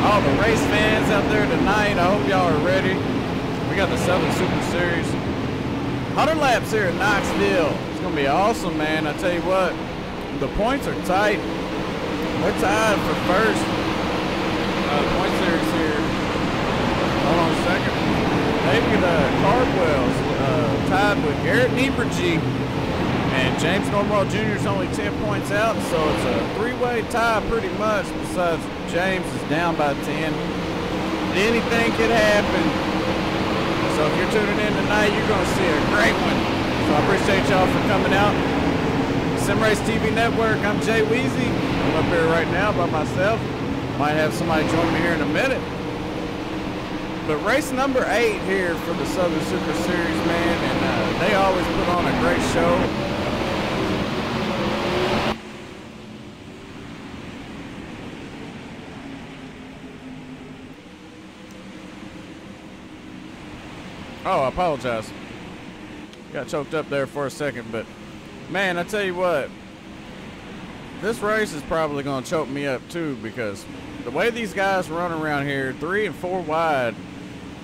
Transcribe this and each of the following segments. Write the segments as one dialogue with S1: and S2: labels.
S1: all the race fans out there tonight. I hope y'all are ready. We got the Southern Super Series. 100 laps here in Knoxville. It's going to be awesome, man. I tell you what, the points are tight. We're tied for first. Point series here. Hold on a second. David Cardwell's tied with Garrett Nieberge, and James Normal Jr. is only 10 points out, so it's a three-way tie pretty much. Besides, James is down by 10. Anything could happen. So if you're tuning in tonight, you're going to see a great one. So I appreciate y'all for coming out. SRTV Network, I'm Jay Weezy. I'm up here right now by myself. Might have somebody join me here in a minute. But race number 8 here for the Southern Super Series, man, and they always put on a great show. Oh, I apologize. Got choked up there for a second, but man, I tell you what, this race is probably going to choke me up too, because the way these guys run around here, 3 and 4 wide,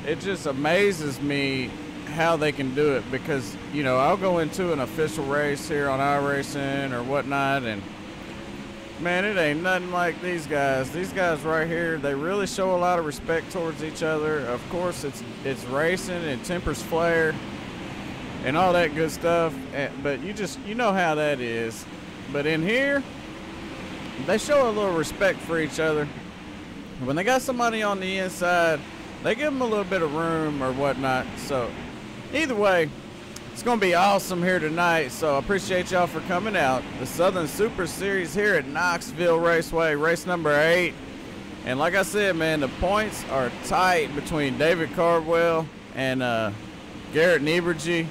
S1: it just amazes me how they can do it. Because, you know, I'll go into an official race here on iRacing or whatnot, and man, it ain't nothing like these guys. These guys right here, they really show a lot of respect towards each other. Of course, it's racing and tempers flare and all that good stuff, but you know how that is. But in here, they show a little respect for each other. When they got somebody on the inside, they give them a little bit of room or whatnot. So either way, it's going to be awesome here tonight. So I appreciate y'all for coming out. The Southern Super Series here at Knoxville Raceway, race number 8. And like I said, man, the points are tight between David Cardwell and Garrett Nieberge.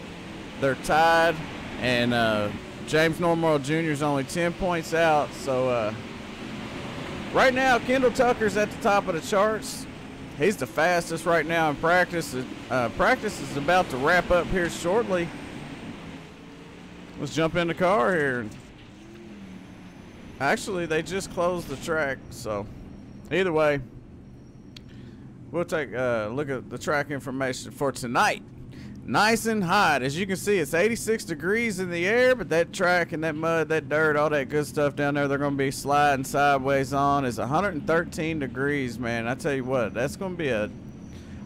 S1: They're tied, and James Normal Jr. is only 10 points out. So right now, Kendall Tucker's at the top of the charts. He's the fastest right now in practice. Practice is about to wrap up here shortly. Let's jump in the car here. Actually, they just closed the track, so either way, we'll take a look at the track information for tonight. Nice and hot. As you can see, it's 86 degrees in the air, but that track and that mud, that dirt, all that good stuff down there, they're going to be sliding sideways on, is 113 degrees, man. I tell you what, that's going to be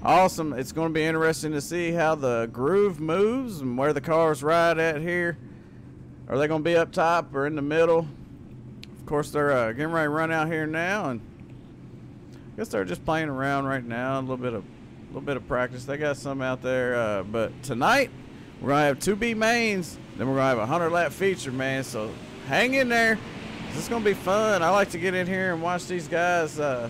S1: awesome. It's going to be interesting to see how the groove moves and where the cars ride at here. Are they going to be up top or in the middle? Of course, they're getting ready to run out here now, and I guess they're just playing around right now, a little bit of practice. They got some out there, but tonight we're gonna have 2B mains, then we're gonna have a 100 lap feature, man. So hang in there. This is gonna be fun. I like to get in here and watch these guys a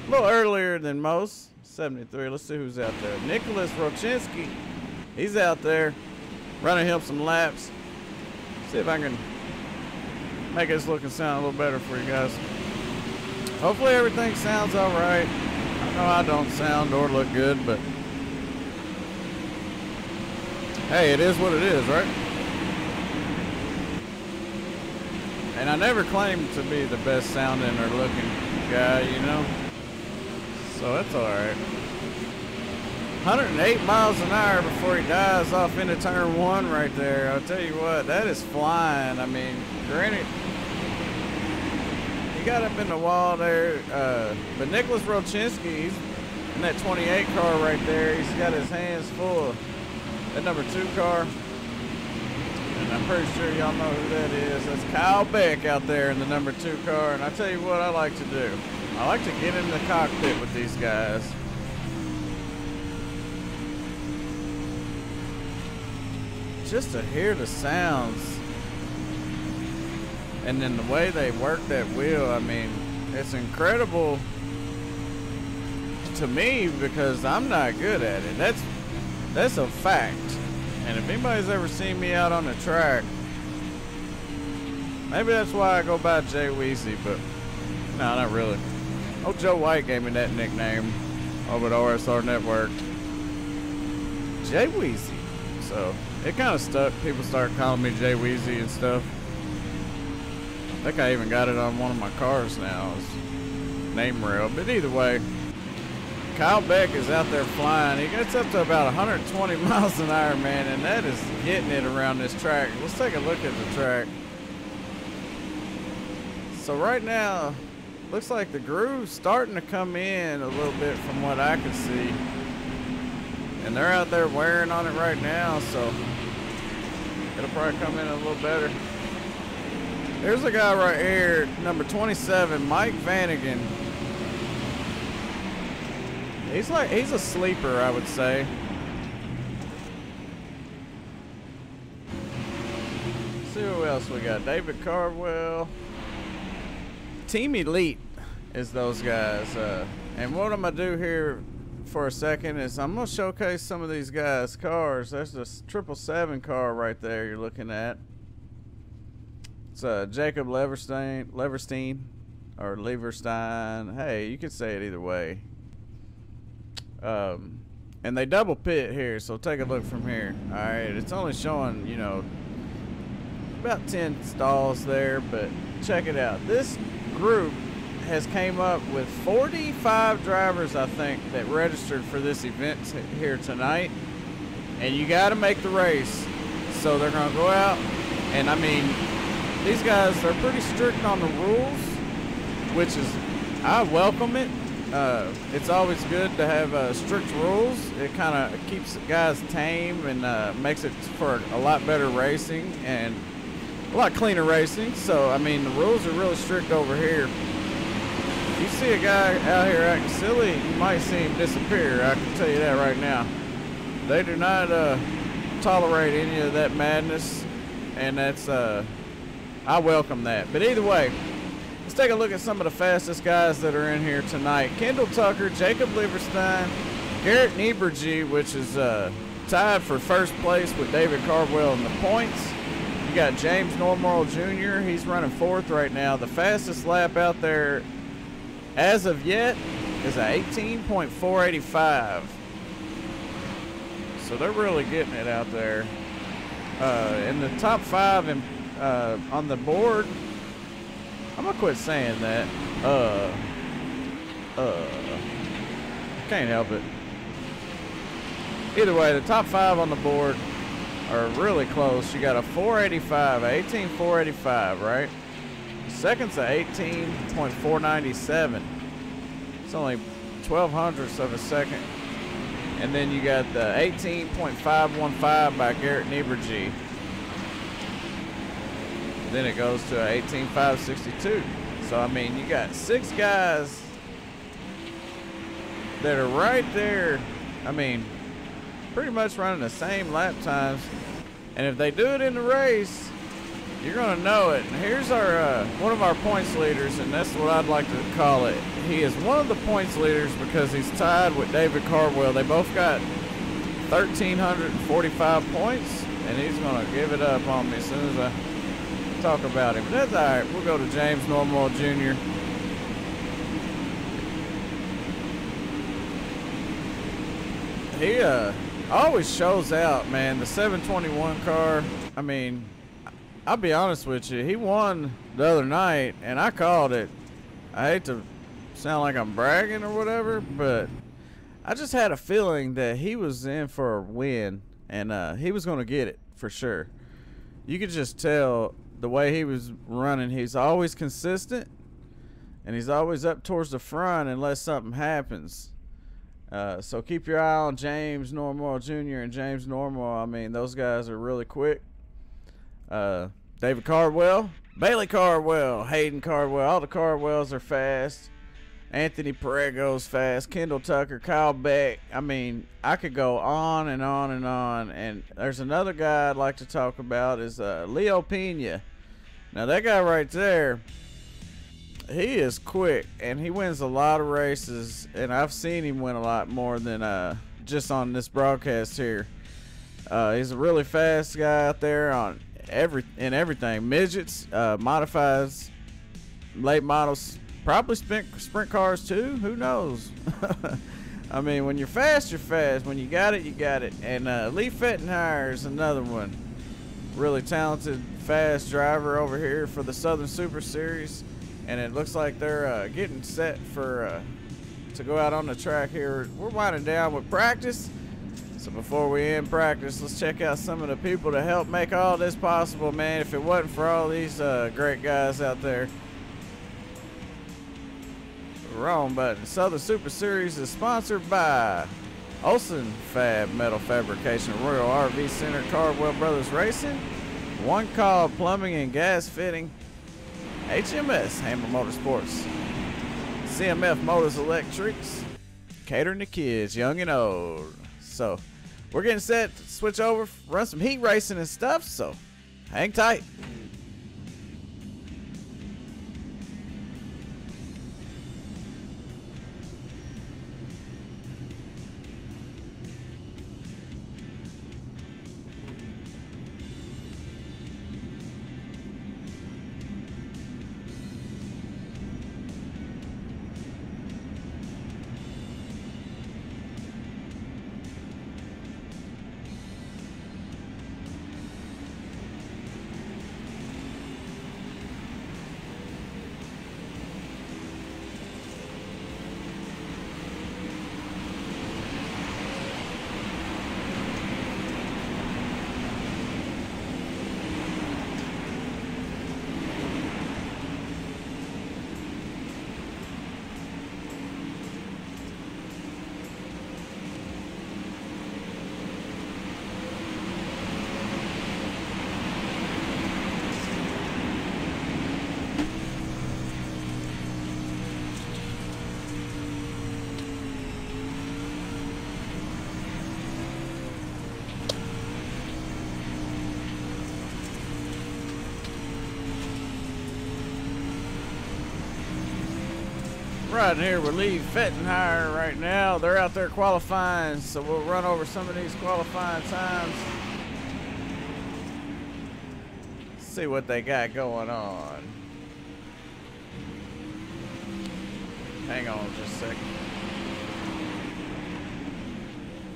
S1: little earlier than most. 73. Let's see who's out there. Nicholas Rochinski. He's out there running him some laps. See if I can make this look and sound a little better for you guys. Hopefully everything sounds all right. I know I don't sound or look good, but hey, it is what it is, right? And I never claimed to be the best sounding or looking guy, you know? So that's all right. 108 miles an hour before he dies off into turn 1 right there. I'll tell you what, that is flying. I mean, granted, he got up in the wall there, but Nicholas Rochinski, he's in that 28 car right there. He's got his hands full of that number 2 car. And I'm pretty sure y'all know who that is. That's Kyle Beck out there in the number 2 car. And I tell you what I like to do. I like to get in the cockpit with these guys. Just to hear the sounds. And then the way they work that wheel, I mean, it's incredible to me because I'm not good at it. That's a fact. And if anybody's ever seen me out on the track, maybe that's why I go by Jay Weezy, but no, not really. Oh, Joe White gave me that nickname over at RSR Network. Jay Weezy. So it kind of stuck. People started calling me Jay Weezy and stuff. I think I even got it on one of my cars now. name rail. But either way, Kyle Beck is out there flying. He gets up to about 120 miles an hour, man, and that is getting it around this track. Let's take a look at the track. So right now, looks like the groove's starting to come in a little bit from what I can see. And they're out there wearing on it right now, so it'll probably come in a little better. There's a guy right here, number 27, Mike Vanagan. He's a sleeper, I would say. Let's see who else we got. David Cardwell. Team Elite is those guys. And what I'm gonna do here for a second is I'm gonna showcase some of these guys' cars. There's this 777 car right there you're looking at. It's Jacob Leverstein or Leverstein. Hey, you could say it either way. And they double pit here, so take a look from here. All right, it's only showing, you know, about 10 stalls there, but check it out. This group has came up with 45 drivers, I think, that registered for this event here tonight, and you got to make the race. So they're going to go out, and I mean, these guys, they're pretty strict on the rules, which is, I welcome it. It's always good to have strict rules. It kind of keeps guys tame and makes it for a lot better racing and a lot cleaner racing. So, I mean, the rules are really strict over here. If you see a guy out here acting silly, you might see him disappear. I can tell you that right now. They do not tolerate any of that madness, and that's I welcome that. But either way, let's take a look at some of the fastest guys that are in here tonight. Kendall Tucker, Jacob Liverstein, Garrett Nieberge, which is tied for first place with David Cardwell in the points. You got James Normal Jr. He's running fourth right now. The fastest lap out there as of yet is a 18.485. So they're really getting it out there. In the top 5 in, on the board, I'm gonna quit saying that. Can't help it. Either way, the top 5 on the board are really close. You got a 485, 18.485, right? Second's a 18.497. It's only 0.12 of a second. And then you got the 18.515 by Garrett Nieberge. Then it goes to 18.562. So, I mean, you got 6 guys that are right there. I mean, pretty much running the same lap times. And if they do it in the race, you're going to know it. And here's our one of our points leaders, and that's what I'd like to call it. He is one of the points leaders because he's tied with David Cardwell. They both got 1,345 points, and he's going to give it up on me as soon as I talk about him. But that's all right. We'll go to James Normal Jr. He always shows out, man. The 721 car, I mean, I'll be honest with you, he won the other night, and I called it. I hate to sound like I'm bragging or whatever, but I just had a feeling that he was in for a win, and he was going to get it for sure. You could just tell the way he was running. He's always consistent, and he's always up towards the front unless something happens. So keep your eye on James Normal Jr. and James Normal. I mean, those guys are really quick. David Cardwell, Bailey Cardwell, Hayden Cardwell, all the Cardwells are fast. Anthony Perego's fast. Kendall Tucker, Kyle Beck. I mean, I could go on and on and on. And there's another guy I'd like to talk about is Leo Pena. Now that guy right there, he is quick and he wins a lot of races, and I've seen him win a lot more than just on this broadcast here. He's a really fast guy out there on everything. Midgets, modifies, late models, probably sprint cars too. Who knows? I mean, when you're fast, you're fast. When you got it, you got it. And Lee Fettenhire is another one. Really talented, fast driver over here for the Southern Super Series. and it looks like they're getting set for to go out on the track here. We're winding down with practice, so before we end practice, let's check out some of the people to help make all this possible, man. If it wasn't for all these great guys out there. Wrong button. Southern Super Series is sponsored by Olsen Fab Metal Fabrication, Royal RV Center, Cardwell Brothers Racing, One Call Plumbing and Gas Fitting, HMS Hammer Motorsports, CMF Motors Electrics, catering to kids, young and old. So we're getting set to switch over, run some heat racing and stuff, so hang tight. Riding here with Lee Fettenhire right now. They're out there qualifying, so we'll run over some of these qualifying times. See what they got going on. Hang on just a second.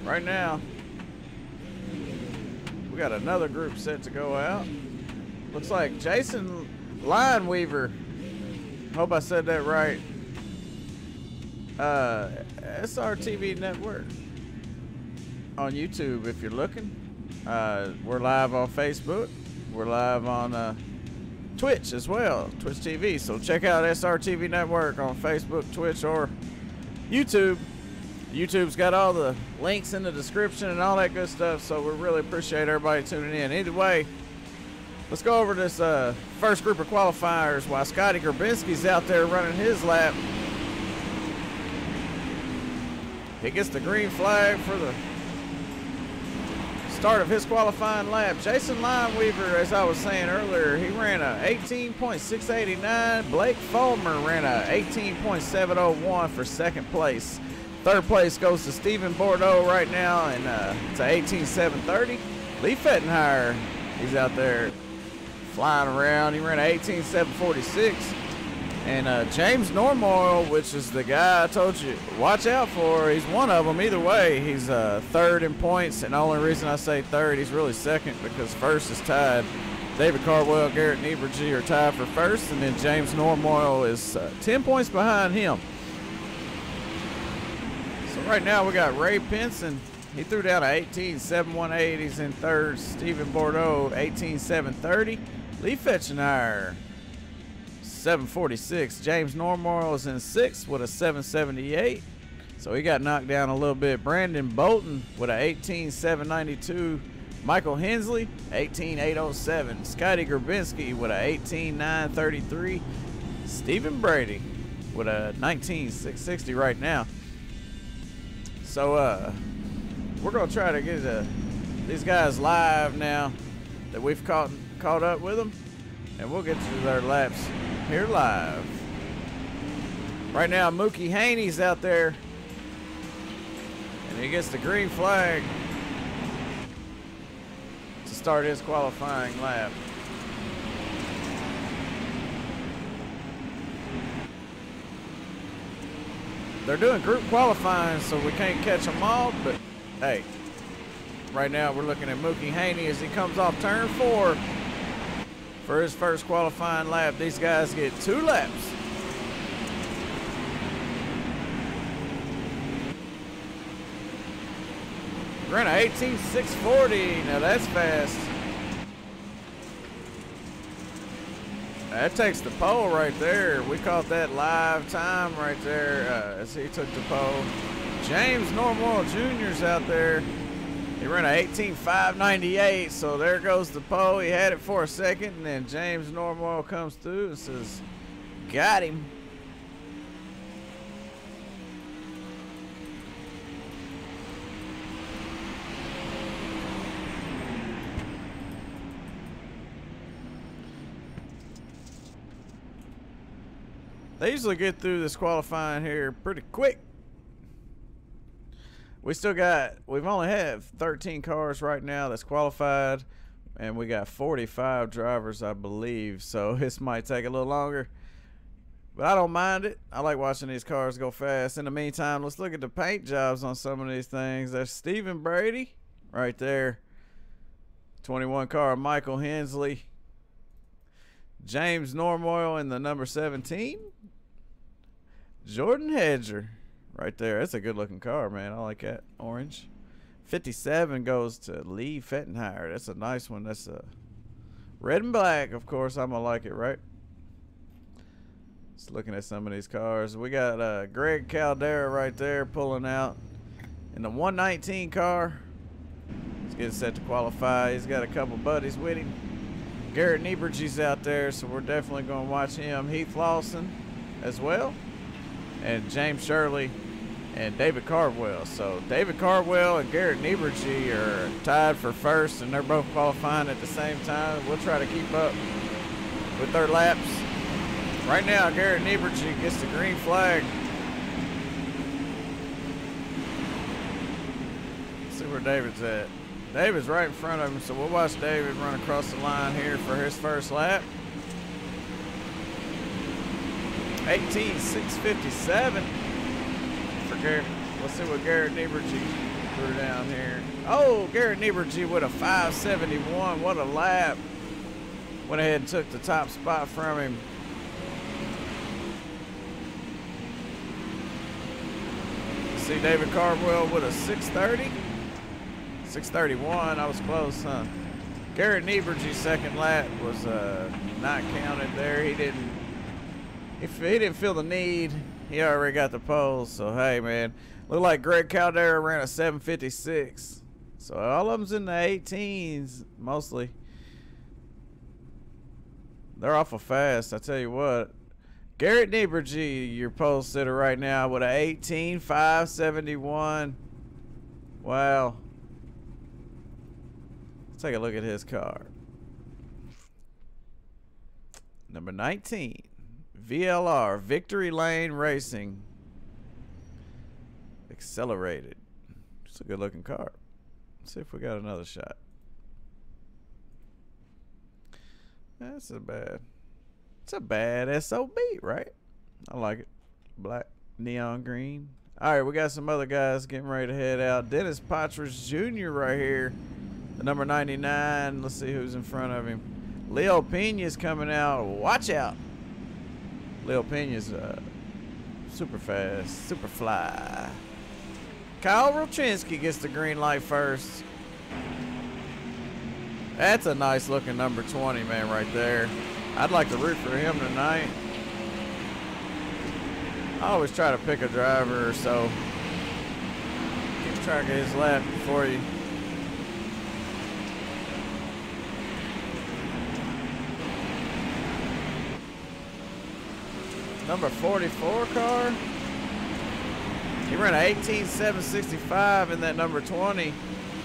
S1: Right now, we got another group set to go out. Looks like Jason Lineweaver. Hope I said that right. SRTV Network on YouTube if you're looking. We're live on Facebook. We're live on Twitch as well, Twitch TV. So check out SRTV Network on Facebook, Twitch, or YouTube. YouTube's got all the links in the description and all that good stuff, so we really appreciate everybody tuning in. Either way, let's go over this first group of qualifiers while Scotty Grabinski's out there running his lap. He gets the green flag for the start of his qualifying lap. Jason Lineweaver, as I was saying earlier, he ran a 18.689. Blake Fulmer ran a 18.701 for second place. Third place goes to Stephen Bordeaux right now, and it's a 18.730. Lee Fettenhire, he's out there flying around. He ran a 18.746. And James Normoyle, which is the guy I told you, watch out for. He's one of them. Either way, he's third in points. And the only reason I say third, he's really second because first is tied. David Cardwell, Garrett Nieberge are tied for first. And then James Normoyle is 10 points behind him. So right now we got Ray Pinson. He threw down an 18.718. He's in third. Stephen Bordeaux, 18.730. Lee Fettenhire, 746. James Normoyle is in sixth with a 778. So he got knocked down a little bit. Brandon Bolton with a 18.792. Michael Hensley, 18.807. Scotty Grabinski with a 18.933. Stephen Brady with a 19.660 right now. So we're gonna try to get these guys live now that we've caught up with them, and we'll get to their laps here live. Right now, Mookie Haney's out there, and he gets the green flag to start his qualifying lap. They're doing group qualifying, so we can't catch them all, but hey, right now we're looking at Mookie Haney as he comes off turn 4 for his first qualifying lap. These guys get 2 laps Ran a 18.640. Now that's fast. That takes the pole right there. We caught that live time right there as he took the pole. James Normal Jr.'s out there. He ran a 18.598, so there goes the pole. He had it for a second, and then James Normal comes through and says, got him. They usually get through this qualifying here pretty quick. We've only have 13 cars right now that's qualified, and we got 45 drivers, I believe, so this might take a little longer, but I don't mind it. I like watching these cars go fast. In the meantime, let's look at the paint jobs on some of these things. There's Stephen Brady right there, 21 car, Michael Hensley, James Normoyle in the number 17, Jordan Hedger right there. That's a good looking car, man. I like that orange. 57 goes to Lee Fettenheimer. That's a nice one. That's a red and black. Of course, I'm gonna like it, right? Just looking at some of these cars. We got Greg Caldera right there pulling out in the 119 car. He's getting set to qualify. He's got a couple buddies with him. Garrett Nieberge's out there, so we're definitely gonna watch him. Heath Lawson as well, and James Shirley and David Cardwell. So David Cardwell and Garrett Nieberge are tied for first, and they're both qualifying at the same time. We'll try to keep up with their laps. Right now, Garrett Nieberge gets the green flag. Let's see where David's at. David's right in front of him, so we'll watch David run across the line here for his first lap. 18.657 for Garrett. Let's see what Garrett Nieberge threw down here. Oh, Garrett Nieberge with a 5.71. What a lap. Went ahead and took the top spot from him. See David Cardwell with a 6.30. 6.31. I was close, huh? Garrett Nieberge's second lap was not counted there. He didn't feel the need. He already got the pole. So hey, man, looked like Greg Caldera ran a 7.56. So all of them's in the 18s mostly. They're awful fast. I tell you what. Garrett Nieberge, your pole sitter right now with an 18.571. Wow. Let's take a look at his car. Number 19, VLR, Victory Lane Racing. Accelerated. It's a good looking car. Let's see if we got another shot. That's a bad. It's a bad SOB, right? I like it. Black, neon green. All right, we got some other guys getting ready to head out. Dennis Patras Jr. right here, the number 99. Let's see who's in front of him. Leo Pena's coming out. Watch out. Leo Pena's super fast, super fly. Kyle Rochinski gets the green light first. That's a nice looking number 20, man, right there. I'd like to root for him tonight. I always try to pick a driver or so. Keep track of his lap for you. Number 44 car. He ran an 18.765 in that number 20.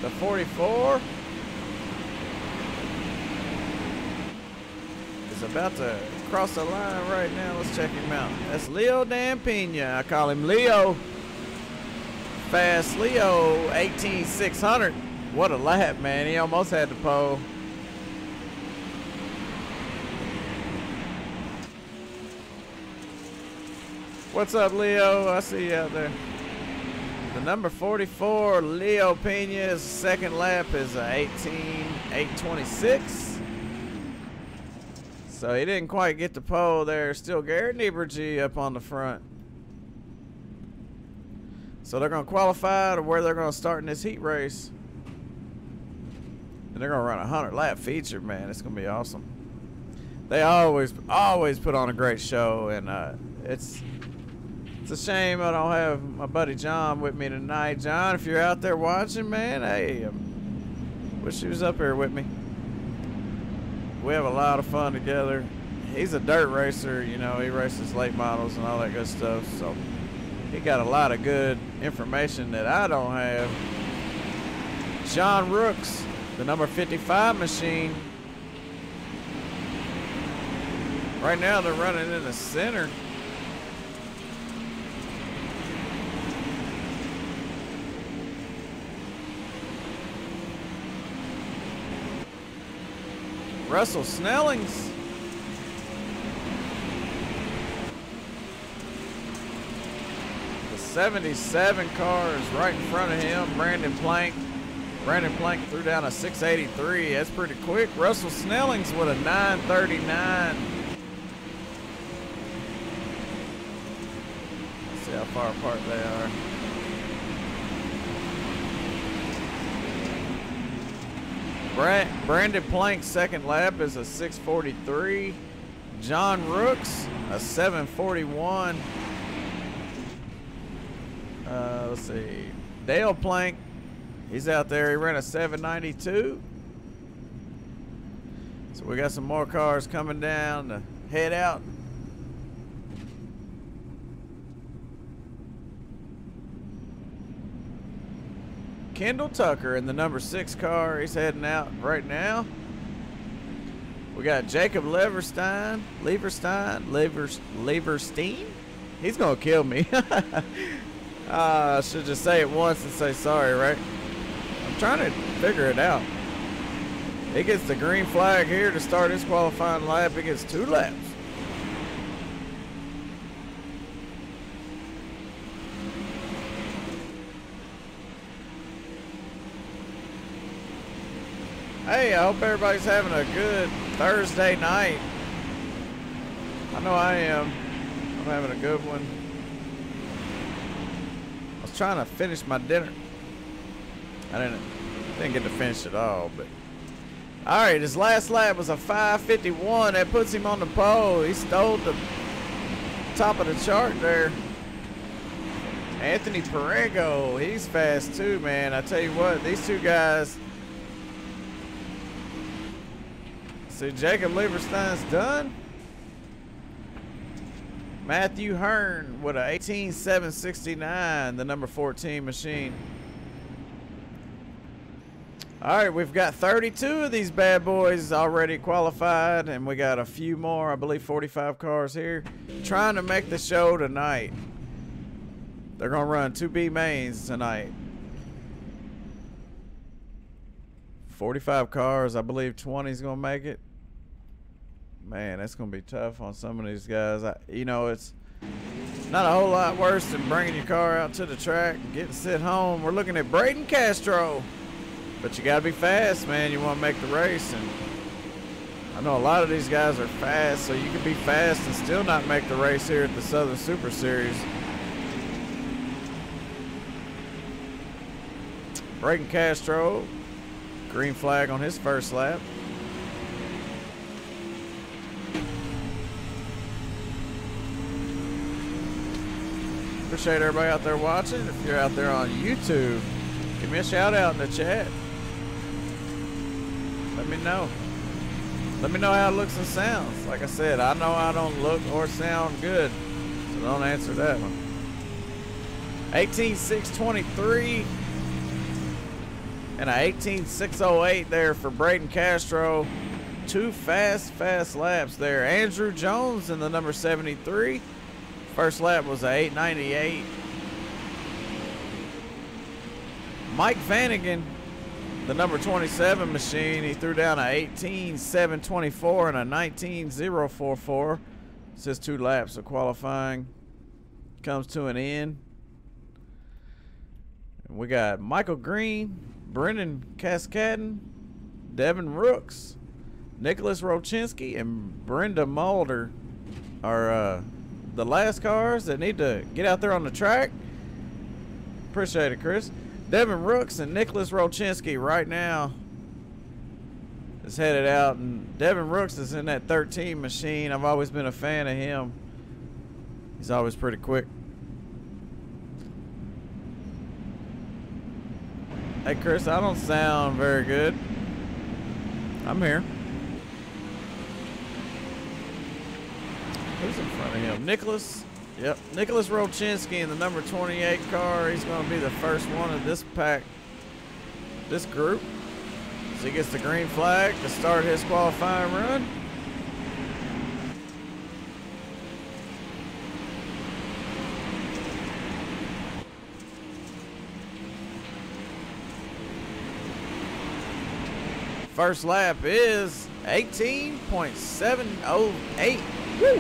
S1: The 44 is about to cross the line right now. Let's check him out. That's Leo Dan Pena. I call him Leo. Fast Leo, 18.600. What a lap, man. He almost had the pole. What's up, Leo? I see you out there. The number 44, Leo Pena's second lap is 18.826. So he didn't quite get the pole there. Still Garrett Nieberge up on the front. So they're going to qualify to where they're going to start in this heat race. And they're gonna run a 100-lap feature, man. It's gonna be awesome. They always put on a great show, and it's a shame I don't have my buddy John with me tonight. John, if you're out there watching, man, hey, wish he was up here with me. We have a lot of fun together. He's a dirt racer, you know. He races late models and all that good stuff, so he got a lot of good information that I don't have. John Rooks, the number 55 machine. Right now they're running in the center. Russell Snellings. The 77 car is right in front of him. Brandon Plank. Brandon Plank threw down a 683. That's pretty quick. Russell Snellings with a 939. Let's see how far apart they are. Brandon Plank's second lap is a 643. John Rooks, a 741. Let's see. Dale Plank, he's out there. He ran a 792. So we got some more cars coming down to head out. Kendall Tucker in the number 6 car. He's heading out right now. We got Jacob Leverstein. He's going to kill me. I should just say it once and say sorry, right? I'm trying to figure it out. He gets the green flag here to start his qualifying lap. He gets 2 laps. Hey, I hope everybody's having a good Thursday night. I know I am. I'm having a good one. I was trying to finish my dinner. I didn't get to finish it all, but all right, his last lap was a 5:51. That puts him on the pole. He stole the top of the chart there. Anthony Perego, he's fast too, man. I tell you what, these two guys. See, Jacob Leverstein's done. Matthew Hearn with an 18,769, the number 14 machine. All right, we've got 32 of these bad boys already qualified, and we got a few more, I believe 45 cars here, trying to make the show tonight. They're going to run 2B mains tonight. 45 cars, I believe 20 is going to make it. Man, that's going to be tough on some of these guys. You know, it's not a whole lot worse than bringing your car out to the track and getting sit home. We're looking at Braden Castro. But you got to be fast, man. You want to make the race. And I know a lot of these guys are fast, so you can be fast and still not make the race here at the Southern Super Series. Braden Castro, green flag on his first lap. Appreciate everybody out there watching. If you're out there on YouTube, give me a shout out in the chat. Let me know. Let me know how it looks and sounds. Like I said, I know I don't look or sound good, so don't answer that one. 18,623 and a 18,608 there for Braden Castro. 2 fast laps there. Andrew Jones in the number 73. First lap was a 898. Mike Vanagon, the number 27 machine, he threw down a 18,724 and a 19,044. It's just 2 laps of qualifying. Comes to an end. And we got Michael Green, Brendan Cascadden, Devin Rooks, Nicholas Rochinski, and Brenda Mulder are the last cars that need to get out there on the track. Appreciate it, Chris. Devin Rooks and Nicholas Rochinski right now is headed out, and Devin Rooks is in that 13 machine. I've always been a fan of him. He's always pretty quick. Hey Chris, I don't sound very good. I'm here. Who's in front of him? Nicholas. Yep, Nicholas Rolchinski in the number 28 car. He's going to be the first one of this pack, this group. So he gets the green flag to start his qualifying run. First lap is 18.708. Woo!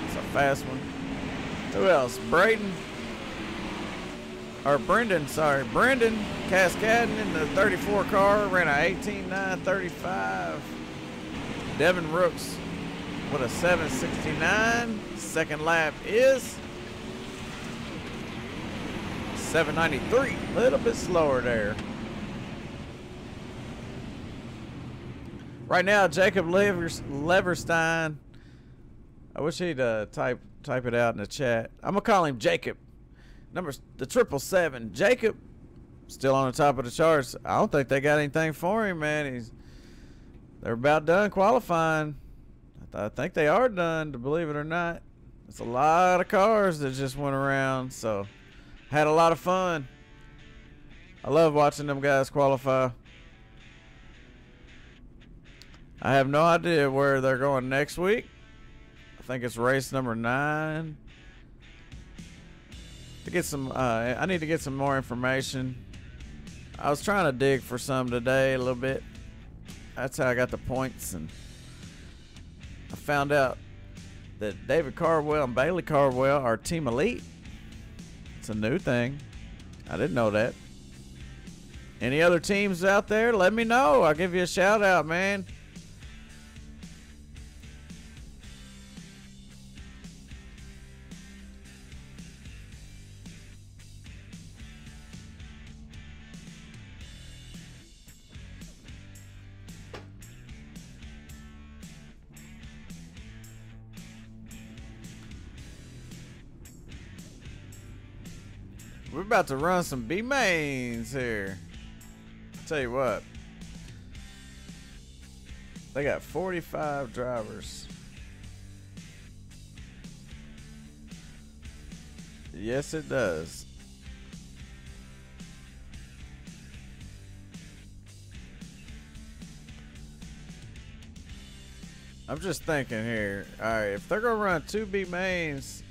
S1: It's a fast one. Who else? Brendan, sorry. Brendan Cascading in the 34 car ran a 18.935. Devin Rooks with a 7.69. Second lap is 7.93. A little bit slower there. Right now, Jacob Leverstein. I wish he'd type it out in the chat. I'm gonna call him Jacob. The 777. Jacob, still on the top of the charts. I don't think they got anything for him, man. They're about done qualifying. I think they are done, to believe it or not. It's a lot of cars that just went around, so had a lot of fun. I love watching them guys qualify. I have no idea where they're going next week. I think it's race number 9. To get some, I need to get some more information. I was trying to dig for some today a little bit. That's how I got the points, and I found out that David Cardwell and Bailey Cardwell are Team Elite. It's a new thing. I didn't know that. Any other teams out there? Let me know. I'll give you a shout out, man. We're about to run some B mains here. Tell you what, they got 45 drivers. Yes, it does. I'm just thinking here. All right, if they're gonna run 2 B mains,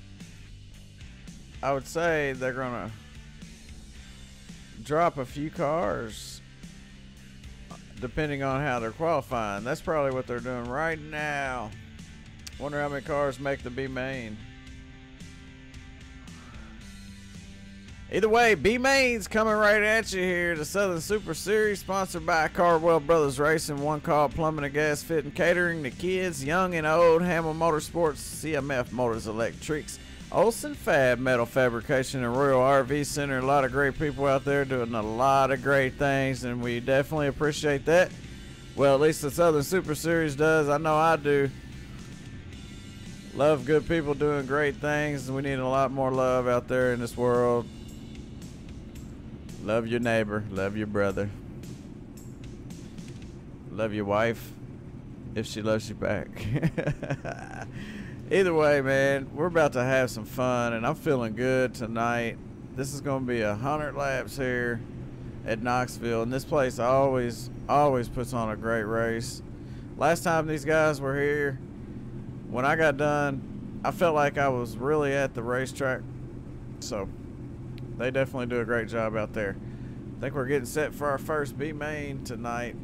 S1: I would say they're gonna drop a few cars depending on how they're qualifying. That's probably what they're doing right now. Wonder how many cars make the B main. Either way, B mains coming right at you here. The Southern Super Series sponsored by Cardwell Brothers Racing, One Call Plumbing and Gas Fitting, catering to kids young and old, Hamill Motorsports, CMF Motors Electrics, Olson Fab Metal Fabrication, and Royal RV Center. A lot of great people out there doing a lot of great things, and we definitely appreciate that. Well, at least the Southern Super Series does. I know I do. Love good people doing great things, and we need a lot more love out there in this world. Love your neighbor. Love your brother. Love your wife if she loves you back. Either way, man, we're about to have some fun, and I'm feeling good tonight. This is going to be 100 laps here at Knoxville, and this place always puts on a great race. Last time these guys were here, when I got done, I felt like I was really at the racetrack. So they definitely do a great job out there. I think we're getting set for our first B main tonight.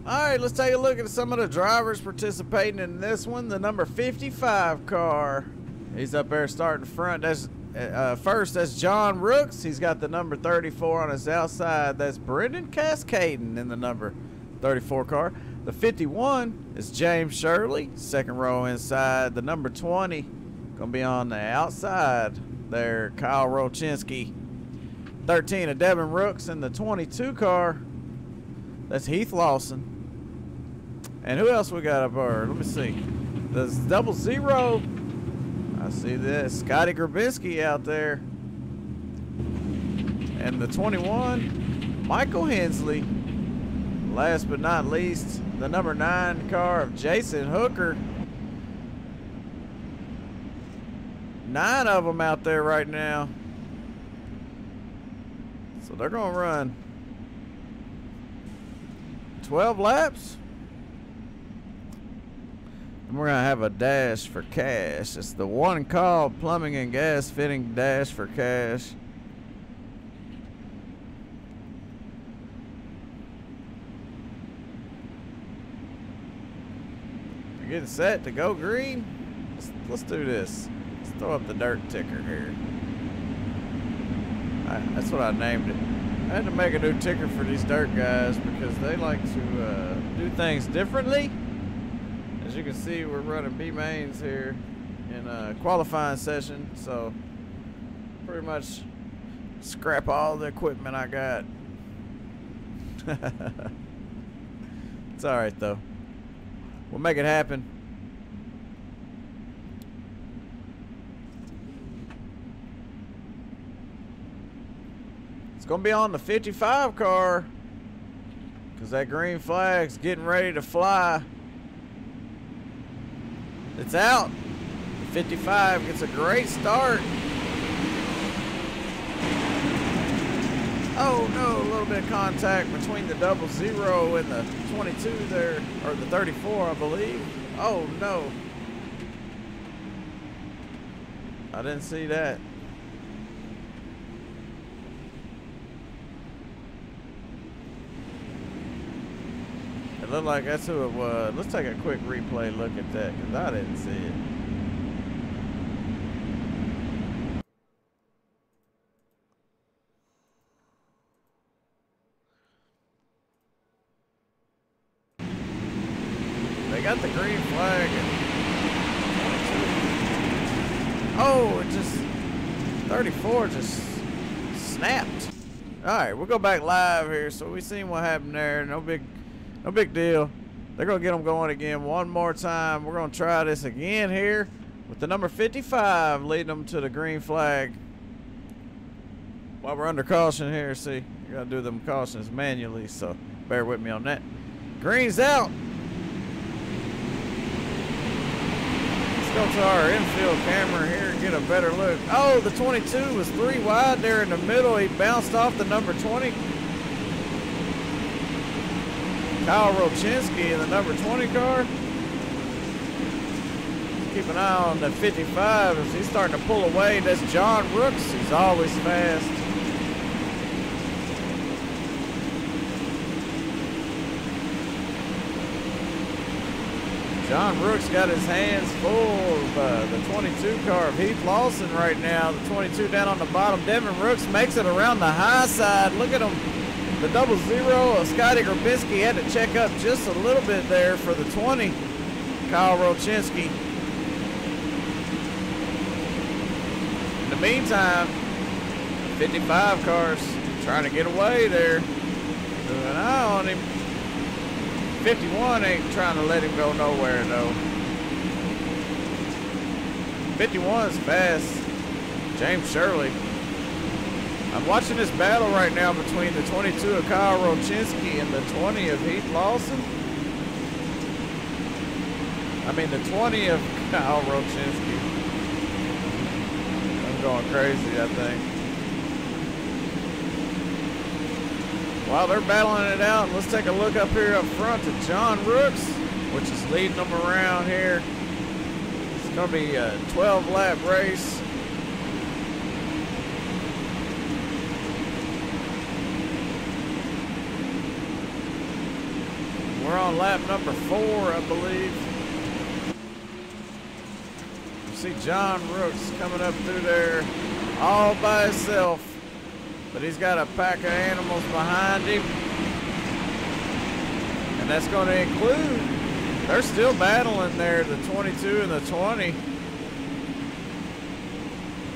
S1: All right, let's take a look at some of the drivers participating in this one. The number 55 car. He's up there starting front. That's first, that's John Rooks. He's got the number 34 on his outside. That's Brendan Cascaden in the number 34 car. The 51 is James Shirley, second row inside. The number 20 gonna be on the outside there, Kyle Rochinski. 13 of Devin Rooks in the 22 car. That's Heath Lawson. And who else we got up there? Let me see. There's 00. I see this. Scotty Grabinski out there. And the 21, Michael Hensley. Last but not least, the number 9 car of Jason Hooker. 9 of them out there right now. So they're going to run 12 laps. And we're going to have a dash for cash. It's the one call plumbing and gas fitting dash for cash. We're getting set to go green. Let's do this. Let's throw up the dirt ticker here. That's what I named it. I had to make a new ticker for these dirt guys because they like to do things differently. As you can see, we're running B mains here in a qualifying session, so pretty much scrap all the equipment I got. It's all right though. We'll make it happen. It's gonna be on the 55 car because that green flag's getting ready to fly. It's out. The 55 gets a great start. Oh no, a little bit of contact between the 00 and the 22 there, or the 34, I believe. Oh no. I didn't see that. It looked like that's who it was. Let's take a quick replay look at that because I didn't see it. They got the green flag. Oh, it just 34 just snapped. All right, we'll go back live here. So we seen what happened there. No big deal. They're going to get them going again one more time. We're going to try this again here with the number 55 leading them to the green flag. While we're under caution here, see, you got to do them cautions manually, so bear with me on that. Green's out. Let's go to our infield camera here and get a better look. Oh, the 22 was 3 wide there in the middle. He bounced off the number 20. Kyle Rochinski in the number 20 car. Keep an eye on the 55 as he's starting to pull away. That's John Rooks. He's always fast. John Rooks got his hands full of the 22 car of Heath Lawson right now. The 22 down on the bottom. Devin Rooks makes it around the high side. Look at him. The 00 of Scotty Grabinski had to check up just a little bit there for the 20. Kyle Rochinski. In the meantime, 55 cars trying to get away there. Doing an eye on him. 51 ain't trying to let him go nowhere though. 51's fast. James Shirley. I'm watching this battle right now between the 22 of Kyle Rochinski and the 20 of Heath Lawson. I mean the 20 of Kyle Rochinski. I'm going crazy, I think. While they're battling it out, let's take a look up here up front to John Rooks, which is leading them around here. It's going to be a 12-lap race. We're We're on lap number 4, I believe. You see John Rooks coming up through there all by himself. But he's got a pack of animals behind him. And that's going to include, they're still battling there, the 22 and the 20.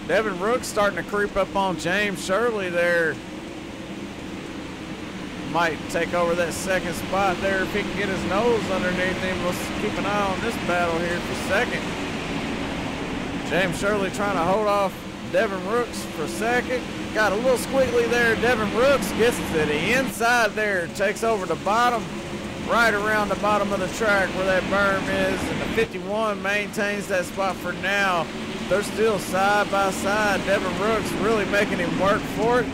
S1: Devin Rooks starting to creep up on James Shirley there. Might take over that second spot there if he can get his nose underneath him. Let's keep an eye on this battle here for second. James Shirley trying to hold off Devin Rooks for second. Got a little squiggly there. Devin Rooks gets to the inside there. Takes over the bottom, right around the bottom of the track where that berm is. And the 51 maintains that spot for now. They're still side by side. Devin Rooks really making him work for it.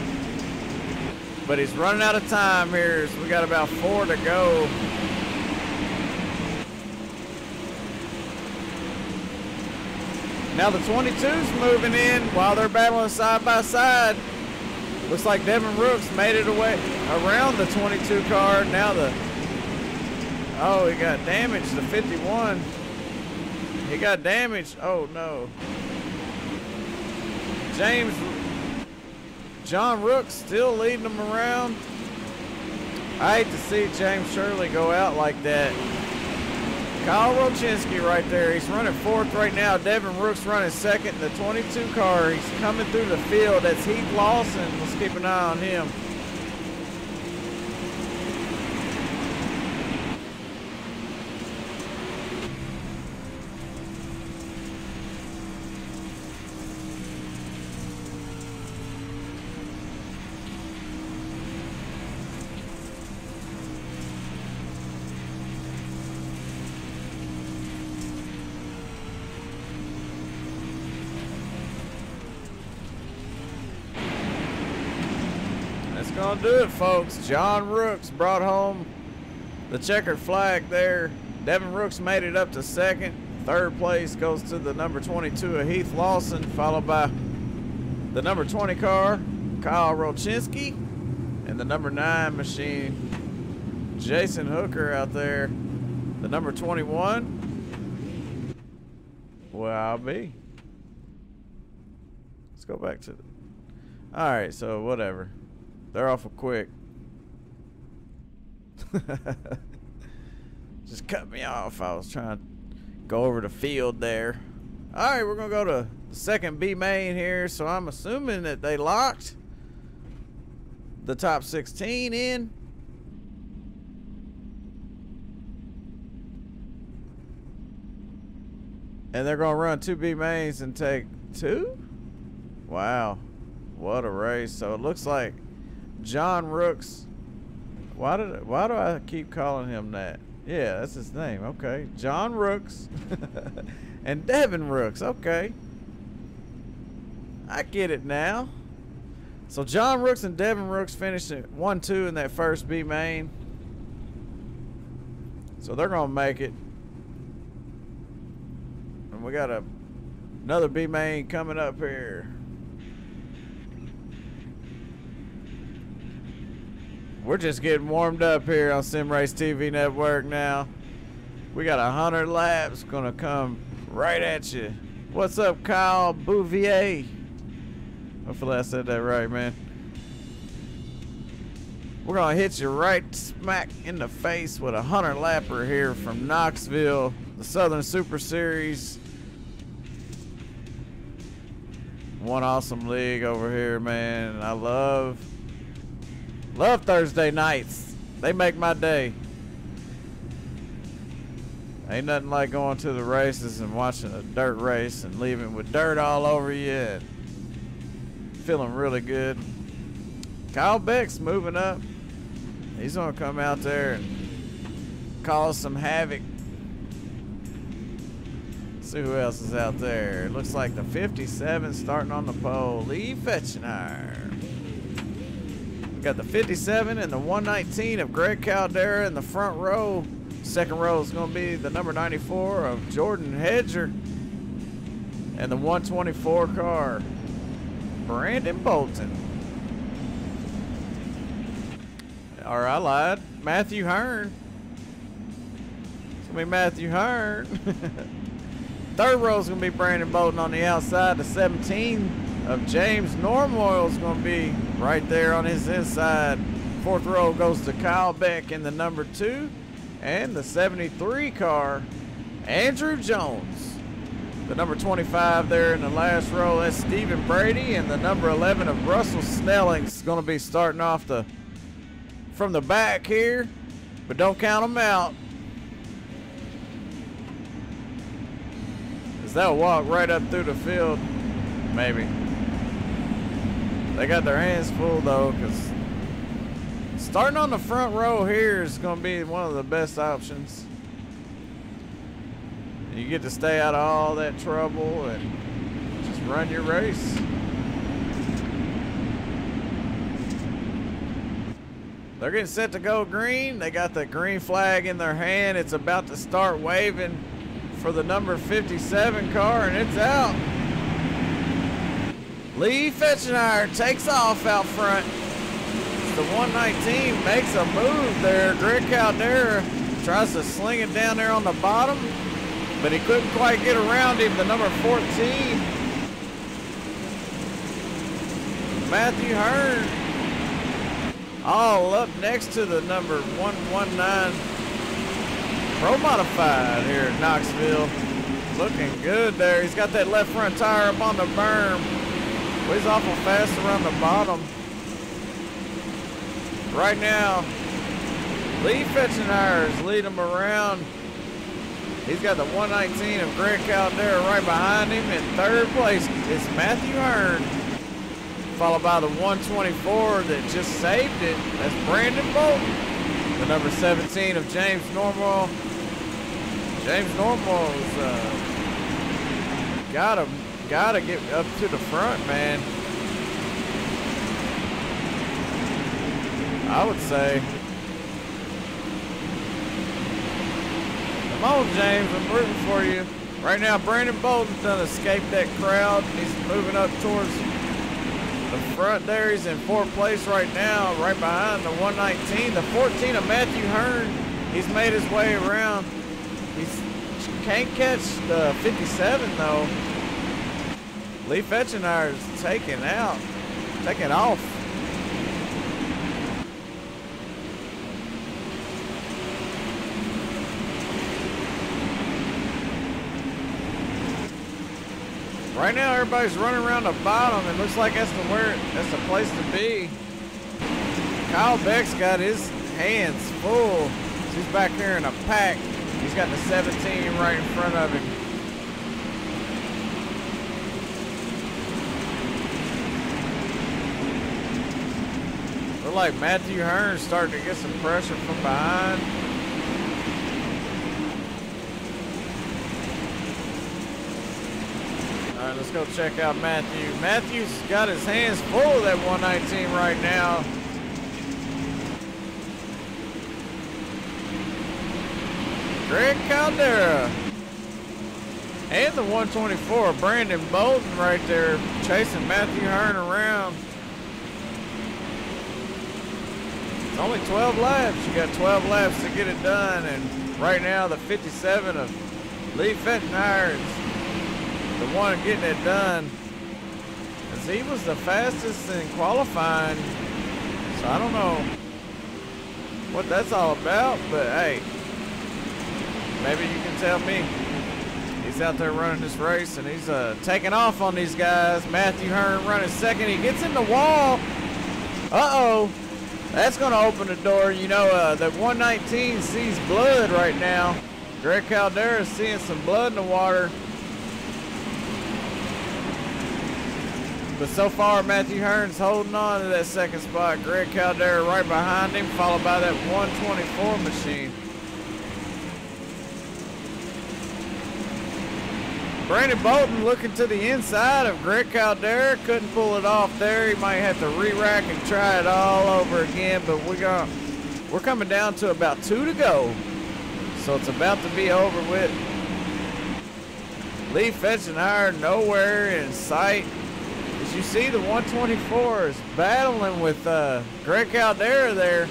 S1: But he's running out of time here, so we got about 4 to go. Now the 22's moving in while they're battling side by side. Looks like Devin Rooks made it away around the 22 car. Now oh, he got damaged, the 51. He got damaged, oh no. John Rooks still leading them around. I hate to see James Shirley go out like that. Kyle Rochinski right there. He's running 4th right now. Devin Rooks running 2nd in the 22 car. He's coming through the field. That's Heath Lawson. Let's keep an eye on him. Gonna do it, folks. John Rooks brought home the checkered flag there. Devin Rooks made it up to 2nd. 3rd place goes to the number 22 of Heath Lawson, followed by the number 20 car, Kyle Rochinski, and the number 9 machine, Jason Hooker out there. The number 21, well, I'll be. Let's go back to the, all right, so whatever. They're awful quick. Just cut me off. I was trying to go over the field there. All right, we're going to go to the second B main here. So I'm assuming that they locked the top 16 in. And they're going to run 2 B mains and take 2? Wow. What a race. So it looks like John Rooks. Why do I keep calling him that? Yeah, that's his name. Okay. John Rooks and Devin Rooks. Okay. I get it now. So John Rooks and Devin Rooks finished at 1-2 in that first B main. So they're going to make it. And we got another B main coming up here. We're just getting warmed up here on SRTV Network now. We got 100 laps gonna come right at you. What's up, Kyle Bouvier? Hopefully I said that right, man. We're gonna hit you right smack in the face with a 100 lapper here from Knoxville, the Southern Super Series. One awesome league over here, man. I love Thursday nights. They make my day. Ain't nothing like going to the races and watching a dirt race and leaving with dirt all over you and feeling really good. Kyle Beck's moving up. He's gonna come out there and cause some havoc. See who else is out there. It looks like the 57 starting on the pole. Lee Fetchenauer. Got the 57 and the 119 of Greg Caldera in the front row. Second row is going to be the number 94 of Jordan Hedger. And the 124 car, Brandon Bolton. Or I lied, Matthew Hearn. gonna be Matthew Hearn. Third row is gonna be Brandon Bolton on the outside. The 17 of James Normoyle is gonna be right there on his inside. Fourth row goes to Kyle Beck in the number 2. And the 73 car, Andrew Jones. The number 25 there in the last row, that's Stephen Brady. And the number 11 of Russell Snelling is going to be starting off from the back here. But don't count them out, because they'll walk right up through the field, maybe. They got their hands full, though, because starting on the front row here is going to be one of the best options. You get to stay out of all that trouble and just run your race. They're getting set to go green. They got the green flag in their hand. It's about to start waving for the number 57 car, and it's out. Lee Fetchenauer takes off out front. The 119 makes a move there. Greg Caldera tries to sling it down there on the bottom, but he couldn't quite get around him. The number 14, Matthew Hearn, all up next to the number 119 Pro Modified here in Knoxville. Looking good there. He's got that left front tire up on the berm. Well, he's awful fast around the bottom. Right now, Lee Fetchenauer is leading him around. He's got the 119 of Greg Caldera right behind him. In third place is Matthew Hearn, followed by the 124 that just saved it. That's Brandon Bolton. The number 17 of James Normoyle. James Normoyle's gotta get up to the front, man. I would say. Come on, James, I'm rooting for you. Right now, Brandon Bolton's done escaped that crowd. He's moving up towards the front there. He's in fourth place right now, right behind the 119. The 14 of Matthew Hearn, he's made his way around. He can't catch the 57, though. Lee Fetchenauer is taking off. Right now, everybody's running around the bottom. It looks like that's the place to be. Kyle Beck's got his hands full. He's back here in a pack. He's got the 17 right in front of him. Look like Matthew Hearn's starting to get some pressure from behind. All right, let's go check out Matthew. Matthew's got his hands full of that 119 right now. Greg Caldera. And the 124, Brandon Bolton right there chasing Matthew Hearn around. It's only 12 laps. You got 12 laps to get it done. And right now, the 57 of Lee Fetchenauer is the one getting it done, as he was the fastest in qualifying. So I don't know what that's all about, but hey, maybe you can tell me. He's out there running this race, and he's taking off on these guys. Matthew Hearn running second. He gets in the wall. Uh-oh. That's going to open the door. You know, the 119 sees blood right now. Greg Caldera is seeing some blood in the water. But so far, Matthew Hearn's holding on to that second spot. Greg Caldera right behind him, followed by that 124 machine. Brandon Bolton looking to the inside of Greg Caldera. Couldn't pull it off there. He might have to re-rack and try it all over again. But we're coming down to about 2 to go. So it's about to be over with. Lee Fetchenauer nowhere in sight. As you see, the 124 is battling with Greg Caldera there.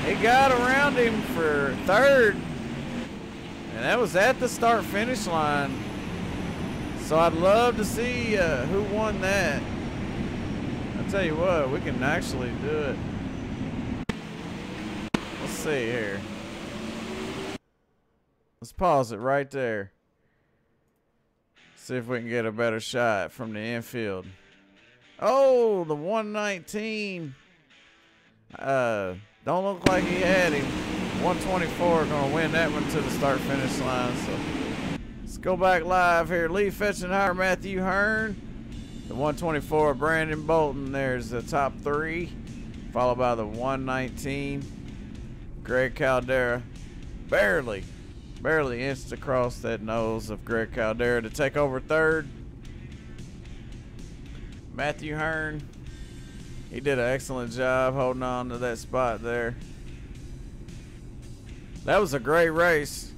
S1: He got around him for third, and that was at the start-finish line. So I'd love to see who won that. I'll tell you what, we can actually do it. Let's see here. Let's pause it right there. See if we can get a better shot from the infield. Oh, the 119. Don't look like he had him. 124 gonna win that one to the start-finish line. So let's go back live here. Lee Fetchenheimer, Matthew Hearn. The 124, Brandon Bolton. There's the top three, followed by the 119, Greg Caldera. Barely inched across that nose of Greg Caldera to take over third. Matthew Hearn, he did an excellent job holding on to that spot there. That was a great race.